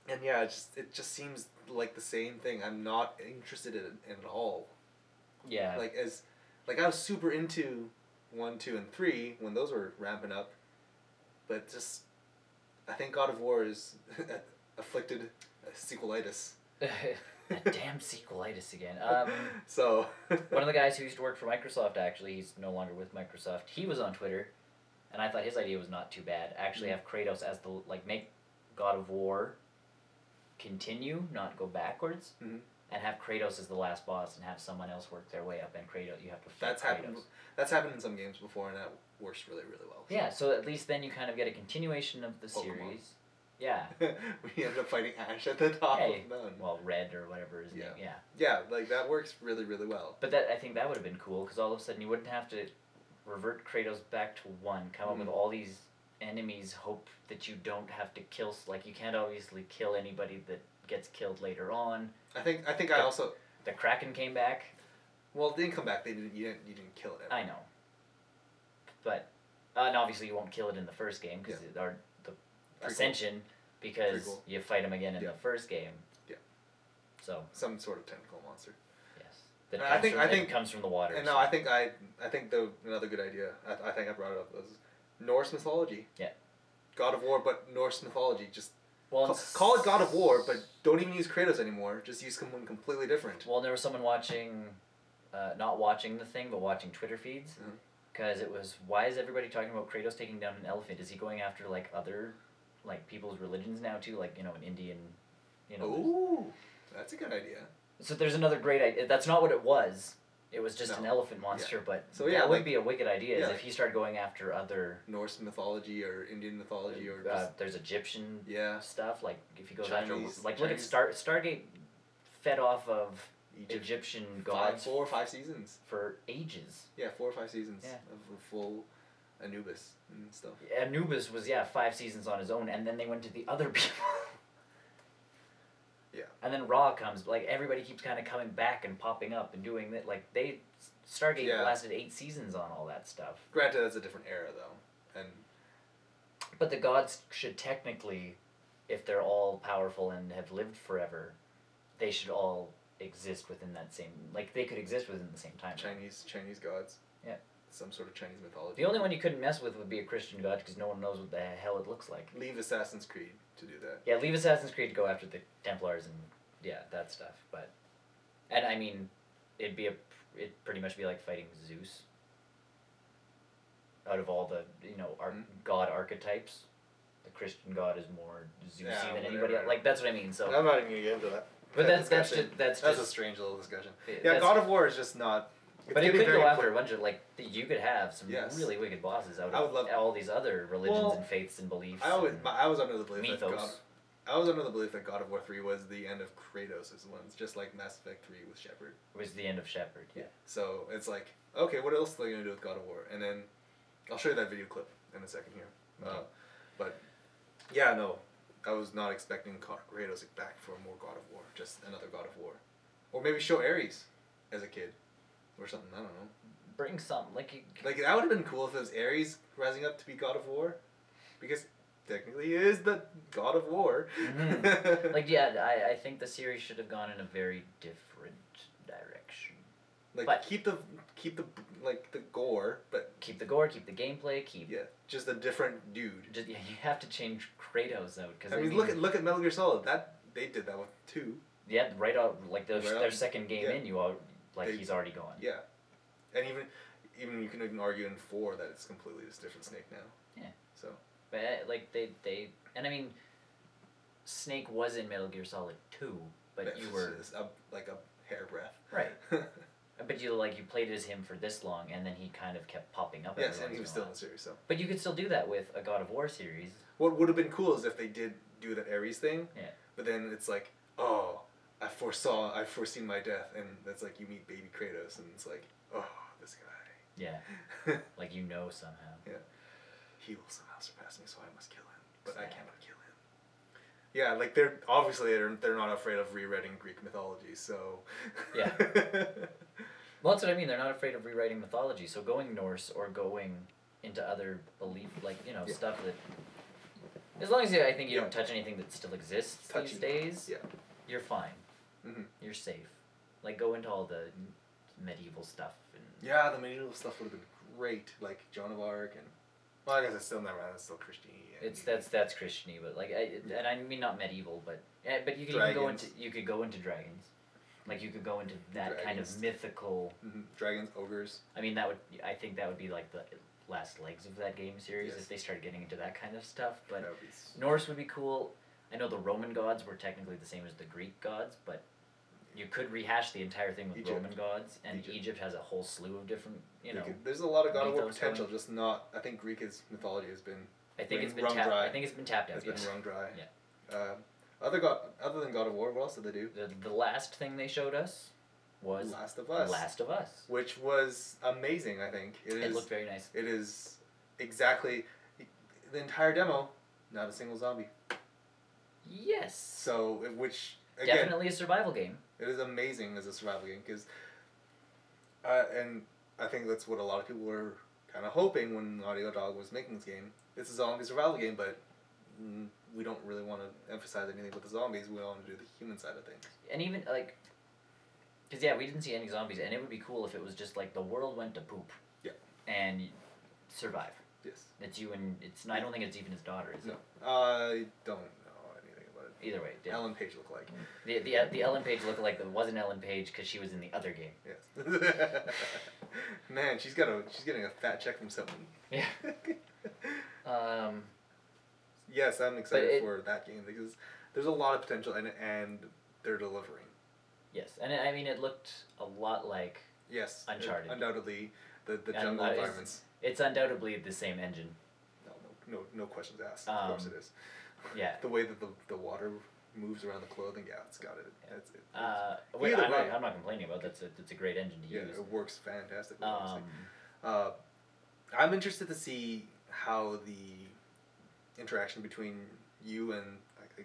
And it just seems like the same thing. I'm not interested in it at all. Yeah. I was super into 1, 2, and 3 when those were ramping up, but just I think God of War is afflicted sequelitis. That damn sequelitis again. So one of the guys who used to work for Microsoft, actually, he's no longer with Microsoft. He was on Twitter, and I thought his idea was not too bad. Actually, have Kratos as make God of War continue, not go backwards, and have Kratos as the last boss, and have someone else work their way up, and Kratos, you have to fight Kratos. That's happened in some games before, and that works really, really well. Yeah, so at least then you kind of get a continuation of the series. Yeah. We ended up fighting Ash at the top of the mountain. Well, Red or whatever his name. Yeah. Yeah, that works really, really well. But I think that would have been cool, because all of a sudden you wouldn't have to revert Kratos back to 1, come up with all these enemies, hope that you don't have to kill, like, you can't obviously kill anybody that gets killed later on. I think I also... The Kraken came back. Well, it didn't come back. You didn't kill it ever. I know. But, and obviously you won't kill it in the first game, because the Ascension, because you fight him again in the first game. Yeah. So. Some sort of tentacle monster. Yes. I think it comes from the water. And no, I think another good idea, I think I brought it up, was Norse mythology. Yeah. God of War, but Norse mythology. Just call it God of War, but don't even use Kratos anymore. Just use someone completely different. Well, there was someone watching, not watching the thing, but watching Twitter feeds. Because it was, why is everybody talking about Kratos taking down an elephant? Is he going after, like, other, like, people's religions now, too? Like, you know, an Indian, you know. Ooh, that's a good idea. So there's another great idea. That's not what it was. It was just an elephant monster, but so, that would be a wicked idea, is if he started going after other... Norse mythology or Indian mythology or there's Egyptian stuff. Like, if he goes after... Like, look at Stargate fed off of Egyptian gods. 4 or 5 seasons. For ages. Yeah, 4 or 5 seasons of full Anubis and stuff. Anubis was, 5 seasons on his own, and then they went to the other people. Yeah. And then Raw comes, like, everybody keeps kind of coming back and popping up and doing that. Like, Stargate lasted 8 seasons on all that stuff. Granted, that's a different era, though. But the gods should technically, if they're all powerful and have lived forever, they should all exist within that same, like, they could exist within the same time. Chinese gods. Yeah. Some sort of Chinese mythology. The only one you couldn't mess with would be a Christian god, because no one knows what the hell it looks like. Leave Assassin's Creed to do that. Yeah, leave Assassin's Creed to go after the Templars and that stuff. But, and I mean, it'd pretty much be like fighting Zeus. Out of all the god archetypes, the Christian god is more Zeusy than anybody else. Like, that's what I mean. So I'm not even gonna get into that. But that's a strange little discussion. Yeah, God of War is just not. But it could go after a bunch of, like, you could have some really wicked bosses out of all these other religions and faiths and beliefs. I was under the belief that God of War 3 was the end of Kratos' ones, just like Mass Effect 3 with Shepard. It was the end of Shepard, yeah. So it's like, okay, what else are they going to do with God of War? And then I'll show you that video clip in a second here. Okay. But, yeah, no, I was not expecting Kratos back for more God of War, just another God of War. Or maybe show Ares as a kid. Or something, I don't know. Bring something, like that would have been cool if it was Ares rising up to be God of War, because technically he is the God of War. Mm-hmm. Like, I think the series should have gone in a very different direction. Like, but keep the gore, but keep the gore, keep the gameplay, just a different dude. You have to change Kratos out, because I mean, look at Metal Gear Solid. They did that with 2. Yeah, right out, like their second game in, he's already gone. Yeah, and even you can even argue in 4 that it's completely just different Snake now. Yeah. So. But like they and I mean, Snake was in Metal Gear Solid 2, but you were like a hairbreadth. Right. But you played as him for this long, and then he kind of kept popping up. Yes, and he was still in the series. So. But you could still do that with a God of War series. What would have been cool is if they did do that Ares thing. Yeah. But then it's like, oh. I've foreseen my death, and that's like you meet baby Kratos, and it's like, oh, this guy. Yeah. Like, somehow. Yeah. He will somehow surpass me, so I must kill him. But I cannot kill him. Yeah, like they're not afraid of rewriting Greek mythology, so. Yeah. Well, that's what I mean. They're not afraid of rewriting mythology. So going Norse or going into other belief, stuff that. As long as I think you don't touch anything that still exists these days, you're fine. Mm-hmm. You're safe. Like, go into all the medieval stuff. Yeah, the medieval stuff would have been great. Like Joan of Arc and... Well, I guess it's still not right. It's still Christian-y. That's Christian-y, but and I mean not medieval, but you could even go into dragons. Like, you could go into that kind of mythical... Mm-hmm. Dragons, ogres. I mean, I think that would be like the last legs of that game series if they started getting into that kind of stuff. But Norse would be cool. I know the Roman gods were technically the same as the Greek gods, but you could rehash the entire thing with Roman gods, and Egypt has a whole slew of different, There's a lot of God of War potential, just not. I think Greek mythology has been. I think it's been tapped out. It's been wrung dry. Yeah. Other than God of War, what else did they do? The last thing they showed us was Last of Us. Last of Us. Which was amazing, I think. It looked very nice. It is exactly the entire demo, not a single zombie. Yes. So, which, again... Definitely a survival game. It is amazing as a survival game, because... and I think that's what a lot of people were kind of hoping when Naughty Dog was making this game. It's a zombie survival game, but we don't really want to emphasize anything with the zombies. We want to do the human side of things. And even, like... Because, yeah, we didn't see any zombies, and it would be cool if it was just, like, the world went to poop. Yeah. And survive. Yes. It's you and... I don't think it's even his daughter, is it? No. I don't know anything about it. Either way. Ellen Page look like. The Ellen Page lookalike that wasn't Ellen Page because she was in the other game. Yes. Man, she's getting a fat check from someone. Yeah. Yes, I'm excited for that game because there's a lot of potential and they're delivering. Yes, and I mean it looked a lot like Uncharted. Undoubtedly, the jungle environments. It's undoubtedly the same engine. No questions asked. Of course it is. Yeah. The way that the water moves around the clothing, yeah, it's got it. Yeah. I'm not complaining about that. It's a great engine to use. Yeah, it works fantastically. I'm interested to see how the interaction between you and I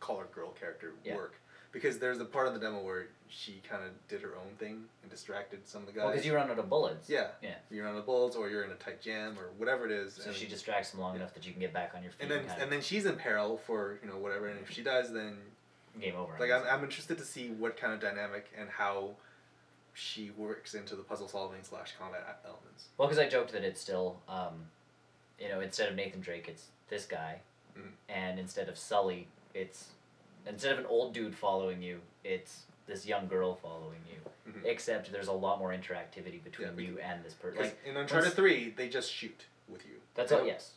call her girl character work. Because there's a part of the demo where she kind of did her own thing and distracted some of the guys. Well, because you run out of bullets. Yeah. You run out of bullets, or you're in a tight jam, or whatever it is. So she distracts them long enough that you can get back on your feet. And then she's in peril for whatever, and if she dies, then game over. Like I'm interested to see what kind of dynamic and how she works into the puzzle solving / combat elements. Well, because I joked that it's still, instead of Nathan Drake, it's this guy, and instead of Sully, instead of an old dude following you, it's this young girl following you. Except there's a lot more interactivity between you and this person. Like in Uncharted 3, they just shoot with you. That's all. Yes.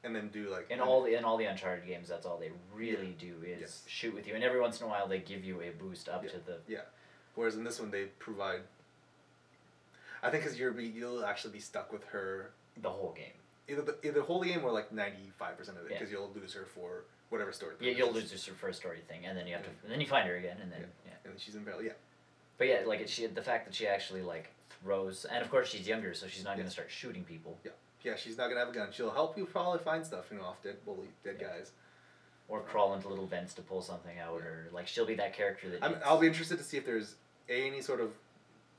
And then do like in all the Uncharted games, that's all they really do is shoot with you. And every once in a while, they give you a boost up to the. Yeah. Whereas in this one, they provide. I think because you'll actually be stuck with her the whole game. Either the whole game or like 95% of it, because you'll lose her for whatever story. Yeah, you'll lose her for a story thing, and then you have to, and then you find her again, and then and then she's in peril. Yeah. But yeah, like the fact that she actually like throws, and of course she's younger, so she's not going to start shooting people. Yeah. Yeah, she's not gonna have a gun. She'll help you probably find stuff, off dead guys. Or crawl into little vents to pull something out, or like she'll be that character that. I'll be interested to see if there's any sort of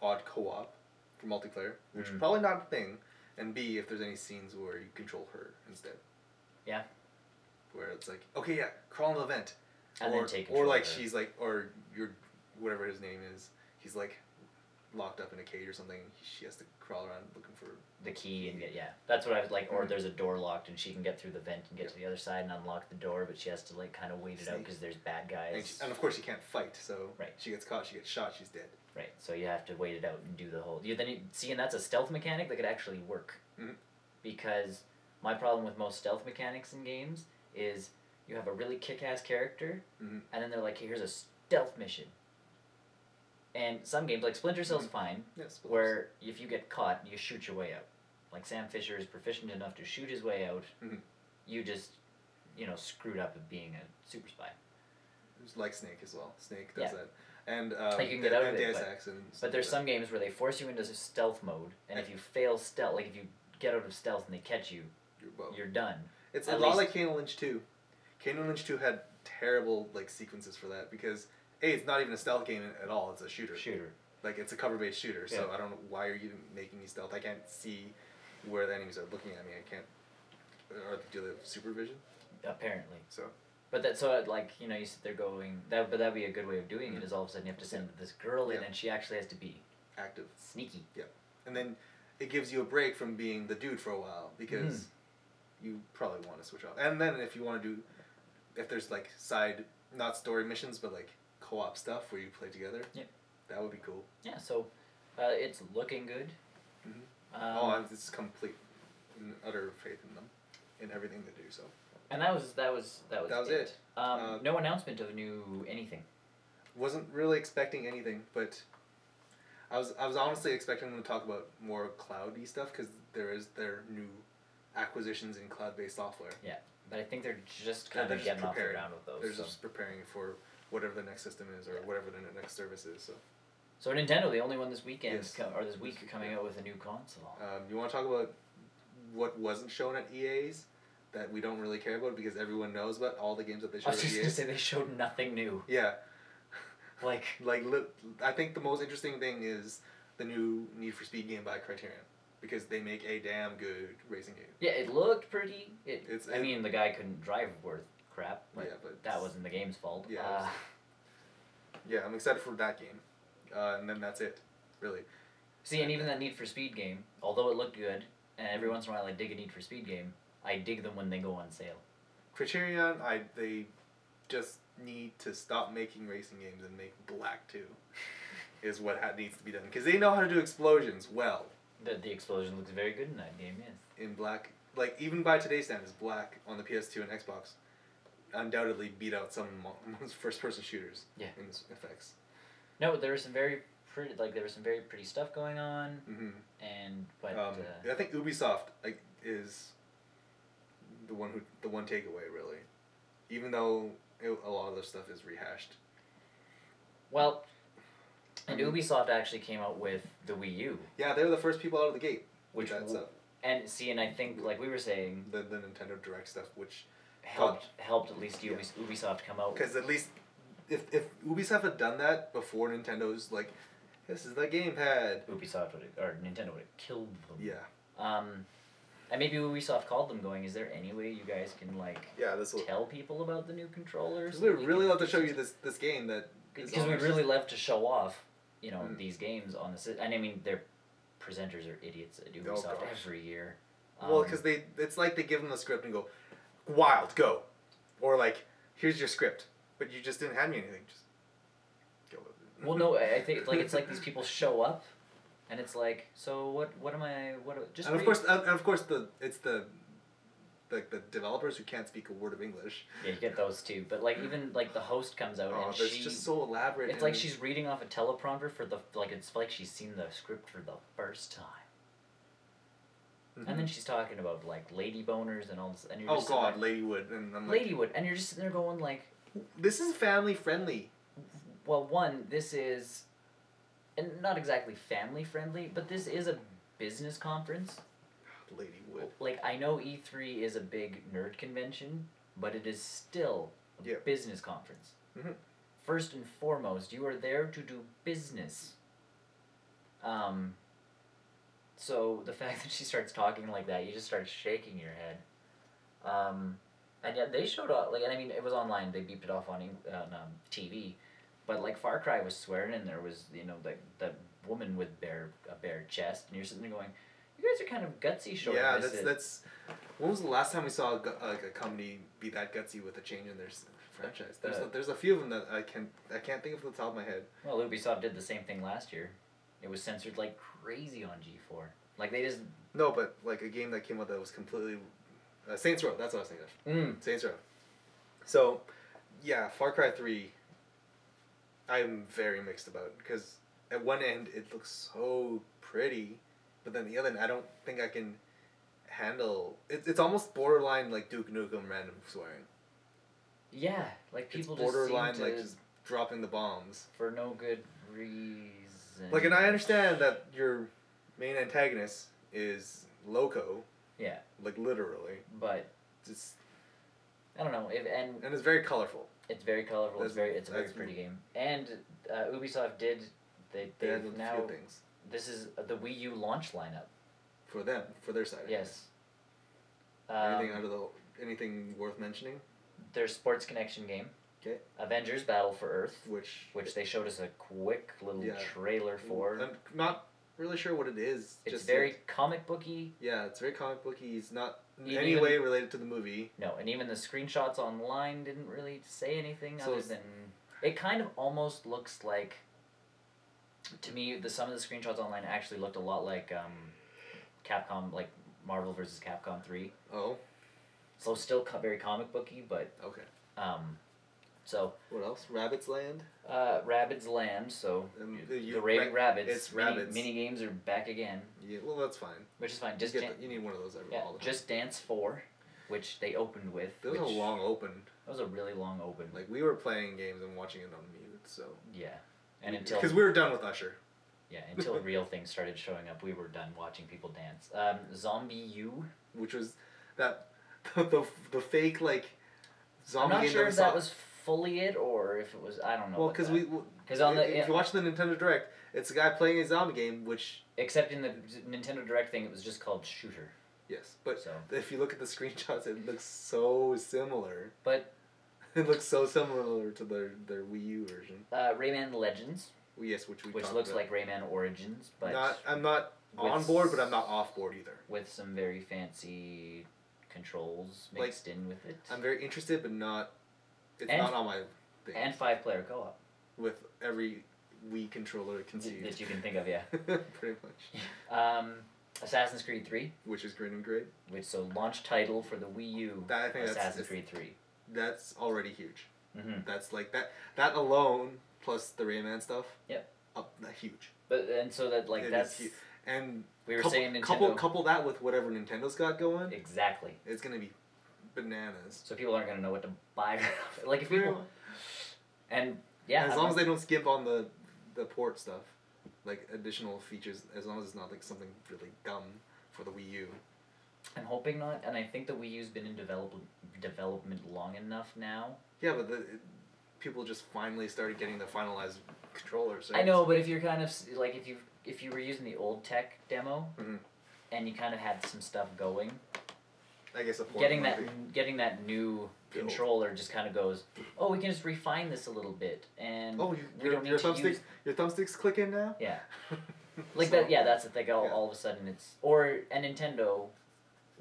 odd co-op for multiplayer, which is probably not a thing, and B, if there's any scenes where you control her instead. Yeah. Where it's like, okay, yeah, crawl into the vent, and then take control. Or like she's like, or whatever his name is, he's like locked up in a cage or something. She has to crawl around looking for the key and that's what I was like. Or there's a door locked and she can get through the vent and get to the other side and unlock the door, but she has to like kind of wait it out because there's bad guys. And of course she can't fight, so right. She gets caught, she gets shot, she's dead. Right, so you have to wait it out and do the whole. And that's a stealth mechanic that could actually work. Because my problem with most stealth mechanics in games is you have a really kick-ass character, and then they're like, hey, here's a stealth mission. And some games, like Splinter Cell's fine, where if you get caught, you shoot your way out. Like Sam Fisher is proficient enough to shoot his way out. You just, screwed up at being a super spy. It's like Snake as well. Snake does that. And you can get out of it, but there's some games where they force you into stealth mode, and if you fail stealth, like if you get out of stealth and they catch you, you're done. It's a lot like Kane Lynch 2. Kane Lynch 2 had terrible sequences for that because it's not even a stealth game at all. It's a shooter. Like it's a cover-based shooter. So I don't know why are you making me stealth. I can't see where the enemies are looking at me. I can't. Or do they have supervision? Apparently. So. But you sit there going that'd be a good way of doing it. Is all of a sudden you have to send this girl in and she actually has to be active, sneaky. Yeah, and then it gives you a break from being the dude for a while because you probably want to switch off. And then if you want to do, if there's side not story missions but co-op stuff where you play together, that would be cool. Yeah, so it's looking good. It's complete and utter faith in them, in everything they do. So. And that was it. No announcement of new anything. Wasn't really expecting anything, but I was honestly expecting them to talk about more cloudy stuff because there is their new acquisitions in cloud-based software. Yeah, but I think they're just kind of getting off the ground with those. They're just preparing for whatever the next system is or whatever the next service is. So. So Nintendo, the only one this weekend, or this week, coming out with a new console. You want to talk about what wasn't shown at EA's that we don't really care about because everyone knows about all the games that they showed at EA's? I was just going to say, they showed nothing new. Yeah. Like, I think the most interesting thing is the new Need for Speed game by Criterion. Because they make a damn good racing game. Yeah, it looked pretty. I mean, the guy couldn't drive worth crap, but that wasn't the game's fault. Yeah, yeah, I'm excited for that game. And then that's it, really. See, and even that Need for Speed game, although it looked good, and every once in a while I dig a Need for Speed game, I dig them when they go on sale. Criterion, they just need to stop making racing games and make Black 2, is what needs to be done. Because they know how to do explosions well. The explosion looks very good in that game, yes. In Black, like, even by today's standards, Black on the PS2 and Xbox undoubtedly beat out some first-person shooters in effects. No, there was some very pretty stuff going on, but I think Ubisoft is the one takeaway, really, even though a lot of the stuff is rehashed. Well. And Ubisoft actually came out with the Wii U. Yeah, they were the first people out of the gate. And I think, like we were saying, the Nintendo Direct stuff, which helped at least Ubisoft come out. Because at least if Ubisoft had done that before Nintendo's like, this is the gamepad. Nintendo would have killed them. Yeah. And maybe Ubisoft called them, going, "Is there any way you guys can tell people about the new controllers? We'd really love to show you this game that." Because we'd really love to show off, these games on the. And I mean, their presenters are idiots at Ubisoft every year. Well, because it's like they give them the script and go, "Wild, go," or like, "Here's your script, but you just didn't hand me anything. Just go with it." Well, no, I think it's like these people show up, and it's like, so what am I? Just. And of course, it's the developers who can't speak a word of English. Yeah, you get those too. But even the host comes out and she's just so elaborate. It's like she's reading off a teleprompter it's like she's seen the script for the first time. And then she's talking about lady boners and all this, and you're just Ladywood, and I'm like, Ladywood, and you're just sitting there going like, this is family friendly. Well, one, this is, and not exactly family friendly, but this is a business conference. Ladywood. I know E3 is a big nerd convention, but it is still a business conference. Mm-hmm. First and foremost, you are there to do business. So the fact that she starts talking like that, you just start shaking your head. And yet they showed up, and I mean, it was online, they beeped it off on TV, but Far Cry was swearing, and there was, the woman with a bare chest, and you're sitting there going, you guys are kind of gutsy showing this. Yeah, that's. When was the last time we saw a company be that gutsy with a change in their franchise? There's a few of them that I can't think of off the top of my head. Well, Ubisoft did the same thing last year. It was censored like crazy on G4. They just. No, but a game that came out that was completely. Saints Row. That's what I was thinking of. Saints Row. So, yeah, Far Cry 3. I'm very mixed about because at one end it looks so pretty. But then the other, I don't think I can handle. It's almost borderline Duke Nukem random swearing. Yeah, people it's borderline just just dropping the bombs for no good reason. And I understand that your main antagonist is Loco. Yeah. Literally. But just. I don't know and it's very colorful. It's very colorful. It's a very pretty game. And Ubisoft did they had now. A few things. This is the Wii U launch lineup. For them, for their side. Yes. Anything worth mentioning? Their Sports Connection game. Okay. Avengers: Battle for Earth. Which they showed us a quick little trailer for. I'm not really sure what it is. It's very comic booky. Yeah, it's very comic booky. It's not in any way related to the movie. No, and even the screenshots online didn't really say anything other than it kind of almost looks like. To me, some of the screenshots online actually looked a lot like Capcom, Marvel vs. Capcom 3. Oh. So still very comic booky, but okay. So. What else? Rabbids Land. Rabbids Land. So the Raving Rabbids. Mini games are back again. Yeah, well that's fine. Which is fine. You need one of those all the time. Just Dance 4, which they opened with. That was a long open. That was a really long open. We were playing games and watching it on mute, so. Yeah. And because we were done with Usher. Yeah, until real things started showing up, we were done watching people dance. Zombie U, which was that the fake like zombie. I'm not sure if that was fully it or if it was. I don't know. Well, because if you watch the Nintendo Direct, it's a guy playing a zombie game, which except in the Nintendo Direct thing, it was just called Shooter. Yes, but if you look at the screenshots, it looks so similar. But it looks so similar to their Wii U version. Rayman Legends. Yes, which looks like Rayman Origins, but I'm not on board, but I'm not off board either. With some very fancy controls mixed in with it. I'm very interested, but not. It's not on my thing. And 5-player co-op. With every Wii controller conceived that you can think of, yeah. Pretty much. Assassin's Creed 3, which is great. So launch title for the Wii U. I think Assassin's Creed 3. That's already huge. Mm-hmm. That's like that alone. Plus the Rayman stuff. Yep. Huge. But and so that like that's huge. And we were saying Nintendo. Couple that with whatever Nintendo's got going. Exactly. It's gonna be bananas. So people aren't gonna know what to buy. Like if people. And yeah. As long as they don't skimp on the port stuff, like additional features. As long as it's not like something really dumb for the Wii U. I'm hoping not, and I think the Wii U's been in development long enough now. Yeah, but people just finally started getting the finalized controllers. Right? I know, but if you're kind of like if you were using the old tech demo, and you kind of had some stuff going, I guess getting that new controller just kind of goes, oh, we can just refine this a little bit, and we don't need to use your thumbsticks clicking now. Yeah, like that. Yeah, that's the thing. All of a sudden, it's a Nintendo.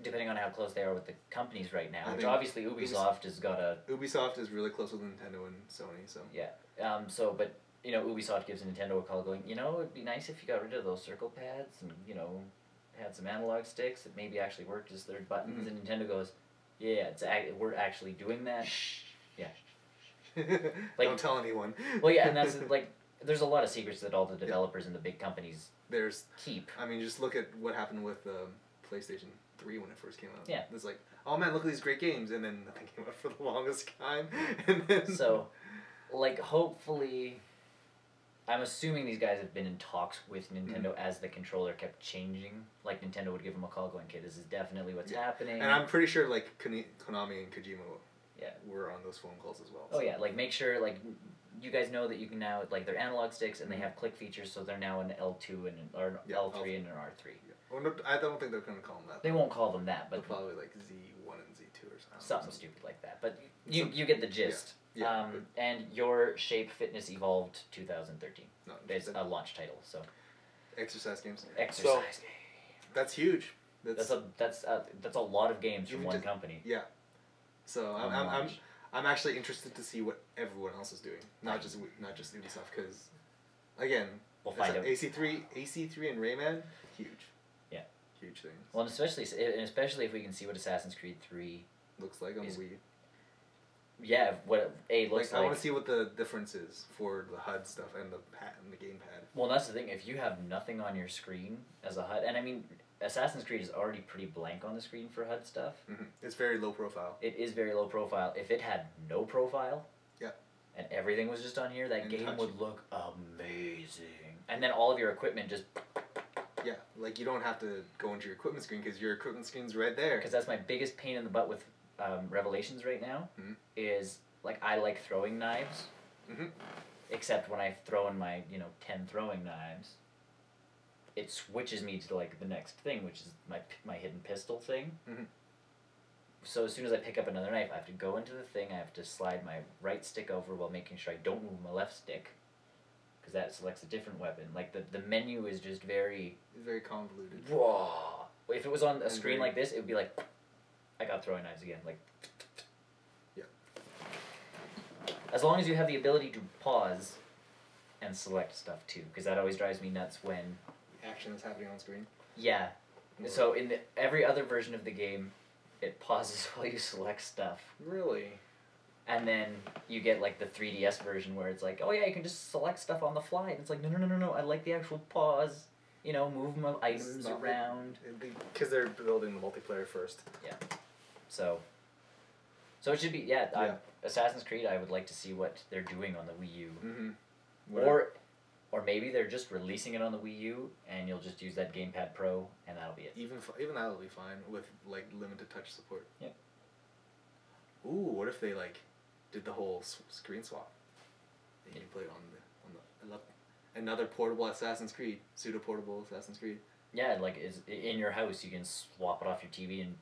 Depending on how close they are with the companies right now, which obviously Ubisoft has got a... Ubisoft is really close with Nintendo and Sony, so... Yeah. But, Ubisoft gives Nintendo a call going, it'd be nice if you got rid of those circle pads and, had some analog sticks that maybe actually worked as their buttons, and Nintendo goes, yeah, we're actually doing that. Shh. Yeah. Don't tell anyone. Well, yeah, and that's, there's a lot of secrets that all the developers and the big companies keep. I mean, just look at what happened with PlayStation 3 when it first came out. Yeah. It's like, oh man, look at these great games, and then nothing came out for the longest time. And then so, hopefully, I'm assuming these guys have been in talks with Nintendo as the controller kept changing. Like Nintendo would give them a call, going, "Okay, this is definitely what's happening." And I'm pretty sure Konami and Kojima were on those phone calls as well. Oh yeah, make sure you guys know that you can now they're analog sticks and they have click features, so they're now an L2 and L3 and an R3. Yeah. Well, no, I don't think they're going to call them that. They won't call them that, but they'll probably Z1 and Z2 or something stupid like that. But you get the gist. Yeah. And your Shape Fitness Evolved 2013. No, it's a launch title, so. Exercise games. Game. That's huge. That's a lot of games from one company. Yeah. So I'm actually interested to see what everyone else is doing, not just Ubisoft, because again, we'll find out. AC3 and Rayman, huge. Yeah. Huge things. Well, and especially if we can see what Assassin's Creed 3 looks like on the Wii. Yeah, what it looks like. I want to see what the difference is for the HUD stuff and the gamepad. Well, that's the thing. If you have nothing on your screen as a HUD, and I mean, Assassin's Creed is already pretty blank on the screen for HUD stuff. Mm-hmm. It's very low profile. It is very low profile. If it had no profile, and everything was just on here, that game would look amazing. And then all of your equipment just... Yeah, you don't have to go into your equipment screen because your equipment screen's right there. Because that's my biggest pain in the butt with Revelations right now, is, I like throwing knives, except when I throw in my, 10 throwing knives, it switches me to, the next thing, which is my hidden pistol thing. Mm-hmm. So as soon as I pick up another knife, I have to go into the thing, I have to slide my right stick over while making sure I don't move my left stick, because that selects a different weapon. The menu is just very... It's very convoluted. Whoa! If it was on a screen like this, it would be like, I got throwing knives again. Yeah. As long as you have the ability to pause and select stuff too, because that always drives me nuts when... Action is happening on screen? Yeah. So in every other version of the game, it pauses while you select stuff. Really? And then you get the 3DS version where it's oh yeah, you can just select stuff on the fly. And it's no, I like the actual pause. Move my items around. Because they're building the multiplayer first. Yeah. So it should be, Assassin's Creed, I would like to see what they're doing on the Wii U. Mm-hmm. Or maybe they're just releasing it on the Wii U, and you'll just use that Gamepad Pro, and that'll be it. Even that'll be fine with like limited touch support. Yep. Ooh, what if they like did the whole screen swap? And you play it on the another portable Assassin's Creed, pseudo portable Assassin's Creed. Yeah, like is in your house, you can swap it off your TV and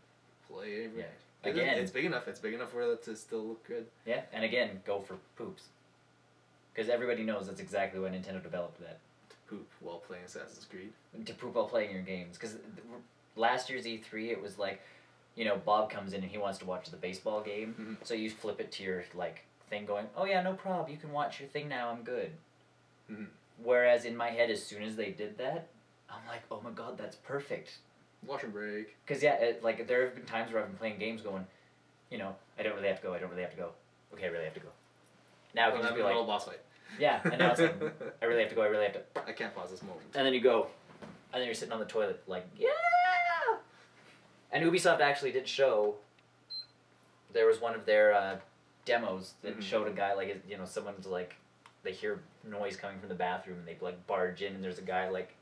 play every. Yeah. Again, it's big enough. It's big enough for it to still look good. Yeah, and again, go for poops. Because everybody knows that's exactly why Nintendo developed that. To poop while playing Assassin's Creed. To poop while playing your games. Because last year's E3, it was like, you know, Bob comes in and he wants to watch the baseball game. Mm-hmm. So you flip it to your, like, thing going, oh yeah, no problem, you can watch your thing now, I'm good. Mm-hmm. Whereas in my head, as soon as they did that, I'm like, oh my god, that's perfect. Wash and break. Because, yeah, like, there have been times where I've been playing games going, you know, I don't really have to go. Okay, I really have to go. Now it can just be like... boss fight. Yeah, and now it's like, I really have to go. I can't pause this moment. And then you go, and then you're sitting on the toilet like, yeah! And Ubisoft actually did show, there was one of their demos that showed a guy, like, you know, someone's like, they hear noise coming from the bathroom, and they, like, barge in, and there's a guy, like,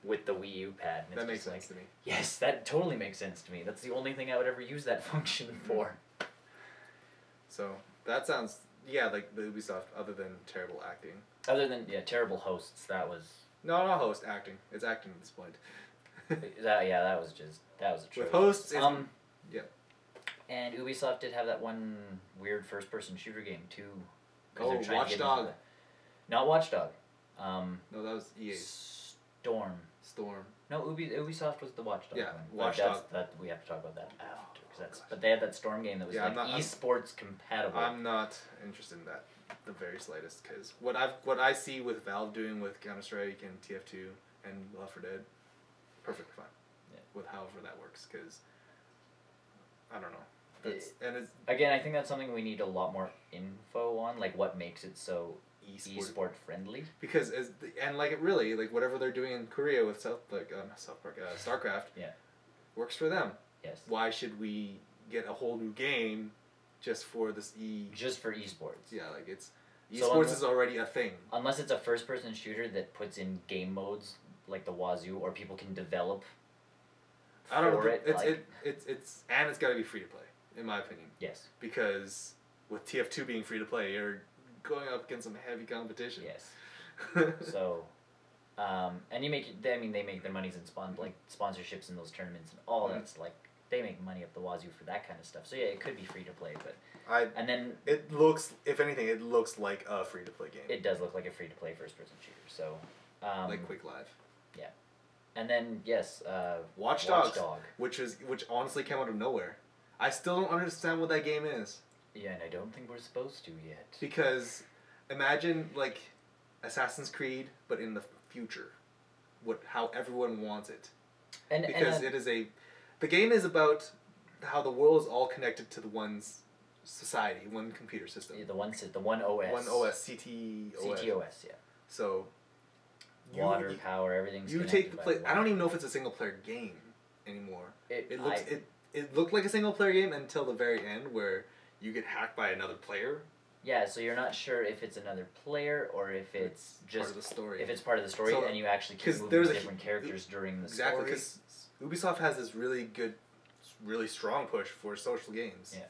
with the Wii U pad. And that makes sense to me. Yes, that totally makes sense to me. That's the only thing I would ever use that function for. So, that sounds... Yeah, like the Ubisoft, other than terrible acting. Other than, yeah, terrible hosts, that was... No, not host, acting. It's acting at this point. that was atrocious. With hosts, yeah. And Ubisoft did have that one weird first-person shooter game, too. Oh, Watch Dog. Not Watch Dog. No, that was EA. Storm. No, Ubisoft was the Watch Dog one. Watch Dog. We have to talk about that after. But they had that Storm game that was esports compatible. I'm not interested in that the very slightest, because what I see with Valve doing with Counter-Strike and TF2 and Left 4 Dead, perfectly fine. Yeah. With however that works, because I don't know. Again, I think that's something we need a lot more info on, like what makes it so esport friendly. Because whatever they're doing in Korea with StarCraft, works for them. Yes. Why should we get a whole new game just for this Just for esports. Yeah, like it's... Esports is already a thing. Unless it's a first-person shooter that puts in game modes like the Wazoo, or people can develop I don't know. It's got to be free to play, in my opinion. Yes. Because with TF2 being free to play, you're going up against some heavy competition. Yes. So... and they make their monies in sponsorships in those tournaments and all that's like they make money up the wazoo for that kind of stuff. So yeah, it could be free to play, but it looks, if anything, it looks like a free to play game. It does look like a free to play first person shooter. So like Quick Live. Yeah, and then yes, Watch Dogs, which honestly came out of nowhere. I still don't understand what that game is. Yeah, and I don't think we're supposed to yet. Because imagine like Assassin's Creed, but in the future, how everyone wants it, the game is about how the world is all connected to the one society, one computer system. Yeah, the one OS. One OS, CTOS. Yeah. So. Water, power, everything's. You take the play. I don't even know if it's a single player game anymore. It looked like a single player game until the very end, where you get hacked by another player. Yeah, so you're not sure if it's another player or if it's just part of the story. If it's part of the story, and you actually keep moving to different characters during the story. Exactly, because Ubisoft has this really good, really strong push for social games. Yeah.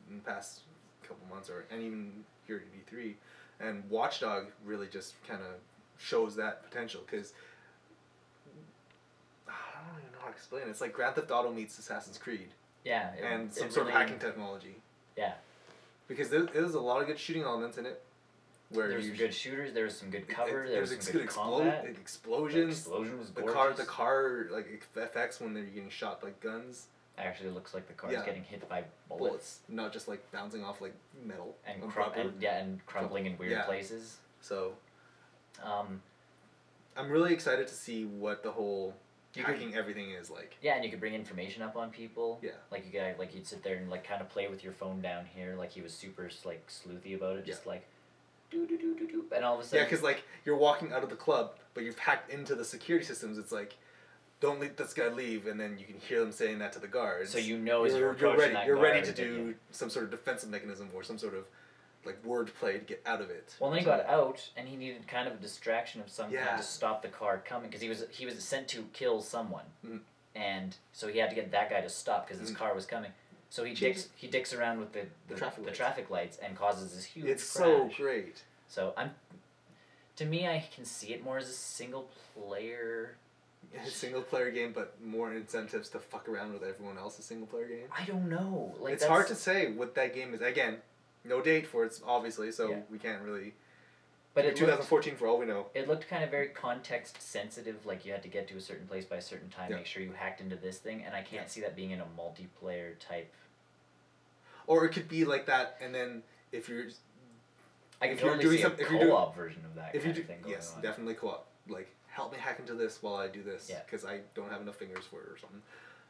In the past couple months, and even here at E3, and Watch Dog really just kind of shows that potential, because I don't even know how to explain it. It's like Grand Theft Auto meets Assassin's Creed. Yeah. And some sort of hacking technology. Yeah. Because there's a lot of good shooting elements in it. Where there's some good shooters, there's some good cover, there's some good combat. Explosions. The explosion was gorgeous. The car like effects when they're getting shot by guns. Actually looks like the car is getting hit by bullets. Not just like bouncing off like metal. And crumbling in weird places. So I'm really excited to see what the whole hacking everything is like. Yeah, and you could bring information up on people. Yeah. Like you could you'd sit there and like kind of play with your phone down here, like he was super like sleuthy about it, just like do, and all of a sudden. Yeah, because like you're walking out of the club, but you've hacked into the security systems. It's like, don't let this guy leave, and then you can hear them saying that to the guards. So you know as you're ready. That you're guard ready to do some sort of defensive mechanism or some sort of like wordplay to get out of it. Well, then he got out, and he needed kind of a distraction of some kind to stop the car coming, because he was sent to kill someone, and so he had to get that guy to stop because his car was coming. So he dicks around with the traffic lights and causes this huge It's crash. so great. So to me, I can see it more as a single player. A single player game, but more incentives to fuck around with everyone else's single player game. I don't know. Like, it's hard to say what that game is. Again, no date for it, obviously, so we can't really. But it 2014 for all we know. It looked kind of very context sensitive. Like you had to get to a certain place by a certain time. Make sure you hacked into this thing, and I can't see that being in a multiplayer type. Or it could be like that, and then if you're. I can totally see a co-op version of that kind of thing going on. Definitely co-op. Like, help me hack into this while I do this, because I don't have enough fingers for it or something.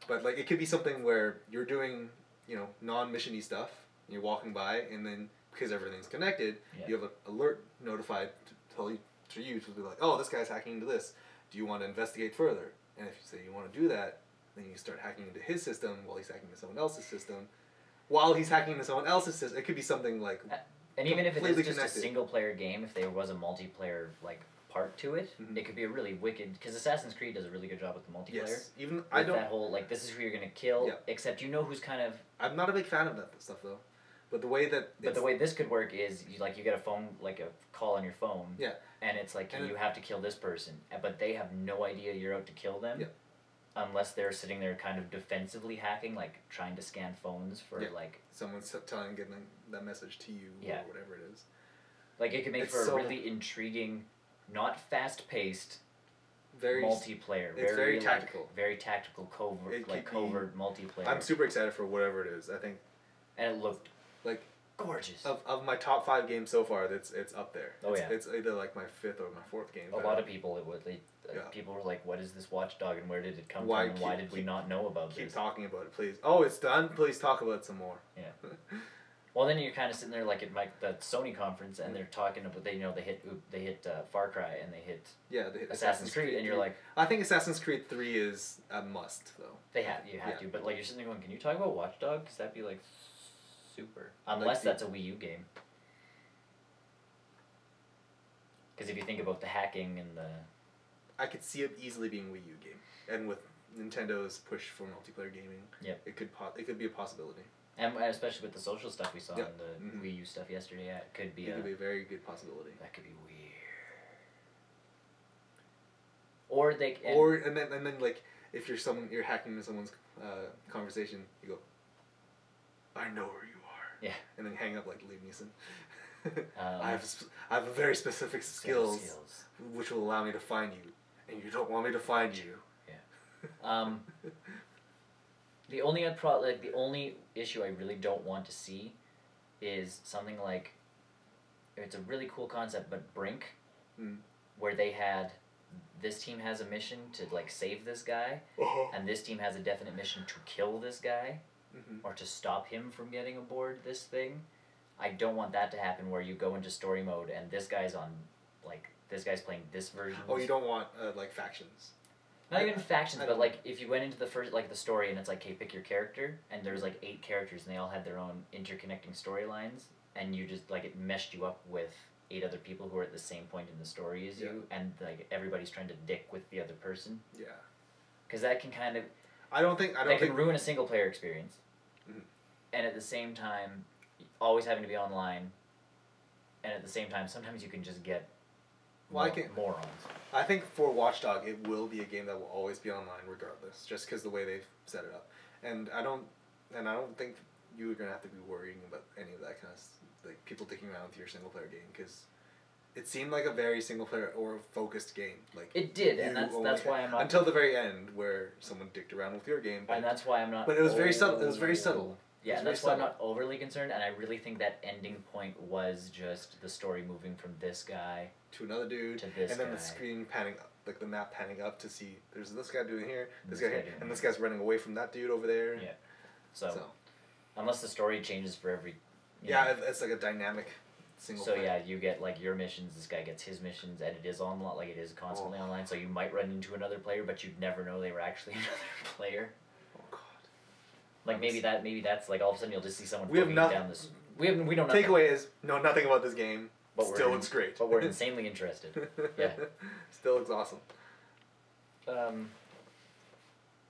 But like, it could be something where you're doing, non-missiony stuff, and you're walking by, and then because everything's connected, you have an alert notified to tell you to be like, oh, this guy's hacking into this. Do you want to investigate further? And if you say you want to do that, then you start hacking into his system while he's hacking into someone else's system. While he's hacking into someone else's system, it could be something like. And even if it is just a single player game, if there was a multiplayer like part to it, it could be a really wicked, because Assassin's Creed does a really good job with the multiplayer. Yes, even with that whole like, this is who you're gonna kill, except who's kind of. I'm not a big fan of that stuff though, but the way this could work is you get a phone, like a call on your phone, and it's like you have to kill this person, but they have no idea you're out to kill them. Unless they're sitting there kind of defensively hacking, like trying to scan phones for like. Someone's getting that message to you or whatever it is. Like it could make for a really intriguing, not fast-paced, multiplayer. It's very tactical. Like, very tactical, covert multiplayer. I'm super excited for whatever it is. I think. And it looked like gorgeous. Of my top 5 games so far, it's up there. Oh it's either like my 5th or my 4th game. A lot of people people were like, "What is this Watchdog and where did it come from? And why did we not know about this?" Keep talking about it, please. Oh, it's done. Please talk about it some more. Yeah. Well, then you're kind of sitting there like at the Sony conference, and they're talking about they hit Far Cry and they hit Assassin's Creed, and you're like, I think Assassin's Creed 3 is a must though. You have to, but like you're sitting there going, can you talk about Watchdog? Because that'd be like super, unless that's a Wii U game. Because if you think about the hacking and the. I could see it easily being a Wii U game, and with Nintendo's push for multiplayer gaming, it could be a possibility. And especially with the social stuff we saw in the Wii U stuff yesterday, it could be. It could be a very good possibility. That could be weird. Or they. And then like if you're hacking into someone's conversation, you go, I know where you are. Yeah. And then hang up like Liam Neeson. I have a very specific skills which will allow me to find you. And you don't want me to find you. Yeah. The only issue I really don't want to see is something like, it's a really cool concept, but Brink, where they had, this team has a mission to like save this guy, and this team has a definite mission to kill this guy, or to stop him from getting aboard this thing. I don't want that to happen where you go into story mode and this guy's playing this version. Oh, you don't want like factions. Not even factions, but like if you went into the first the story and it's like, hey, pick your character, and there's like 8 characters and they all had their own interconnecting storylines, and you just like it meshed you up with 8 other people who are at the same point in the story as you, and like everybody's trying to dick with the other person. Yeah. Because that can kind of. I don't think can ruin a single player experience. And at the same time, always having to be online, and at the same time, sometimes you can just get. Morons. I think for Watchdog, it will be a game that will always be online regardless, just because the way they've set it up. And I don't think you're gonna have to be worrying about any of that kind of like people dicking around with your single player game, because it seemed like a very single player or focused game. Like it did, and that's why I'm not until the very end where someone dicked around with your game. And that's why I'm not. But it was very subtle. It was very subtle. Yeah, and that's why I'm not overly concerned, and I really think that ending point was just the story moving from this guy to another dude, to this and then guy. the screen panning up, like the map panning up to see there's this guy doing here, this guy here, and this guy's running away from that dude over there. Yeah. So unless the story changes for every. It's like a dynamic single. So player. You get like your missions. This guy gets his missions, and it is online. Like it is constantly online. So you might run into another player, but you'd never know they were actually another player. Like maybe that's like all of a sudden you'll just see someone down this. We know nothing. Takeaway is know nothing about this game. But still looks great. But we're insanely interested. Yeah. Still looks awesome.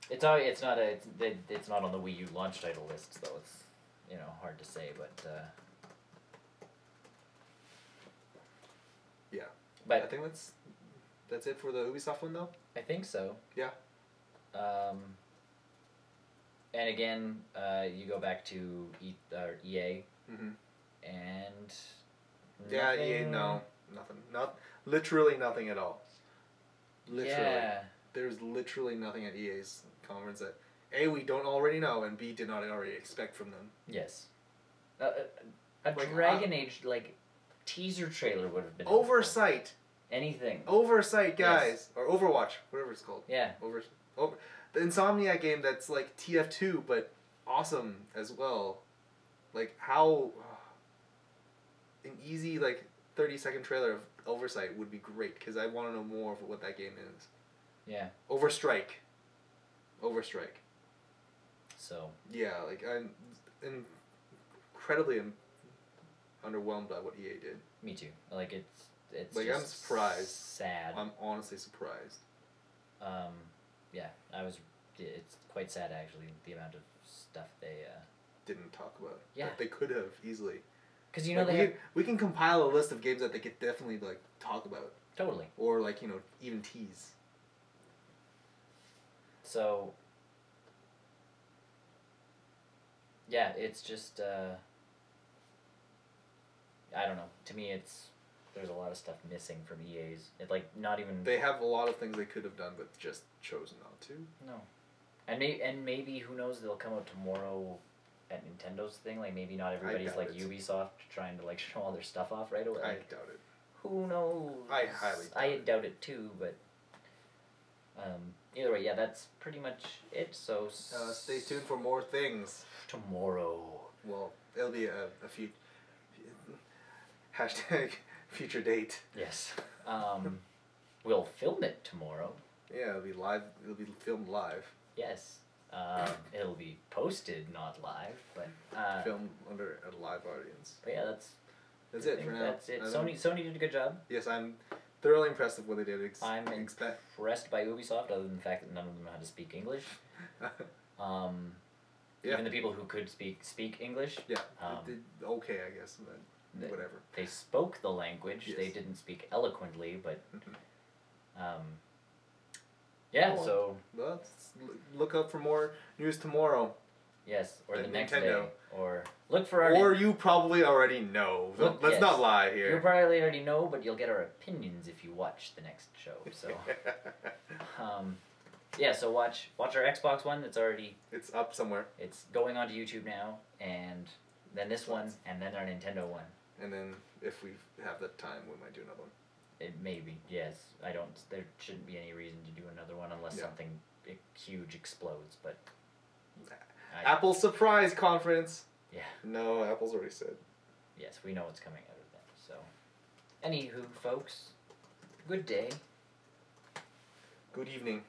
It's not on the Wii U launch title lists though. It's hard to say, but yeah. But I think that's it for the Ubisoft one though. I think so. Yeah. And again, you go back to EA, and yeah, EA nothing, literally nothing at all. Literally, yeah. There's literally nothing at EA's conference that A, we don't already know, and B, did not already expect from them. Yes. A Dragon Age teaser trailer would have been oversight. Helpful. Anything. Oversight, guys, or Overwatch, whatever it's called. Yeah. The Insomniac game that's like TF2, but awesome as well. Like how an easy 30-second trailer of Oversight would be great because I want to know more of what that game is. Yeah. Overstrike. So. Yeah, I'm incredibly underwhelmed by what EA did. Me too. It's I'm surprised. Sad. I'm honestly surprised. Yeah, it's quite sad actually, the amount of stuff they didn't talk about. Yeah. That they could have easily. Because we can compile a list of games that they could definitely talk about. Totally. Or even tease. So. Yeah, it's just I don't know. To me, there's a lot of stuff missing from EA's. Not even. They have a lot of things they could have done, but just chose not to. No, and maybe who knows? They'll come out tomorrow at Nintendo's thing. Maybe not everybody's like Ubisoft trying to show all their stuff off right away. I doubt it. Who knows? I highly doubt it too, but either way, yeah, that's pretty much it. So stay tuned for more things tomorrow. Well, it'll be a few hashtag future date. Yes. We'll film it tomorrow. Yeah, it'll be live. It'll be filmed live. Yes. It'll be posted, not live, but filmed under a live audience. But yeah, that's it for now. That's it. Sony did a good job. Yes, I'm thoroughly impressed with what they did. I'm impressed by Ubisoft, other than the fact that none of them know how to speak English. Even the people who could speak English. Yeah. Okay, I guess. But whatever. They spoke the language. Yes. They didn't speak eloquently, but yeah. Well, so let's look up for more news tomorrow. Yes, or the next Nintendo. day, or look for our. Or you probably already know. Let's not lie here. You probably already know, but you'll get our opinions if you watch the next show. So, yeah. So watch our Xbox One. It's up somewhere. It's going onto YouTube now, and then this one, and then our Nintendo one. And then if we have the time, we might do another one. It may be, yes. There shouldn't be any reason to do another one unless something huge explodes, but. Apple surprise conference. Yeah. No, Apple's already said. Yes, we know what's coming out of that. So, anywho, folks, good day. Good evening.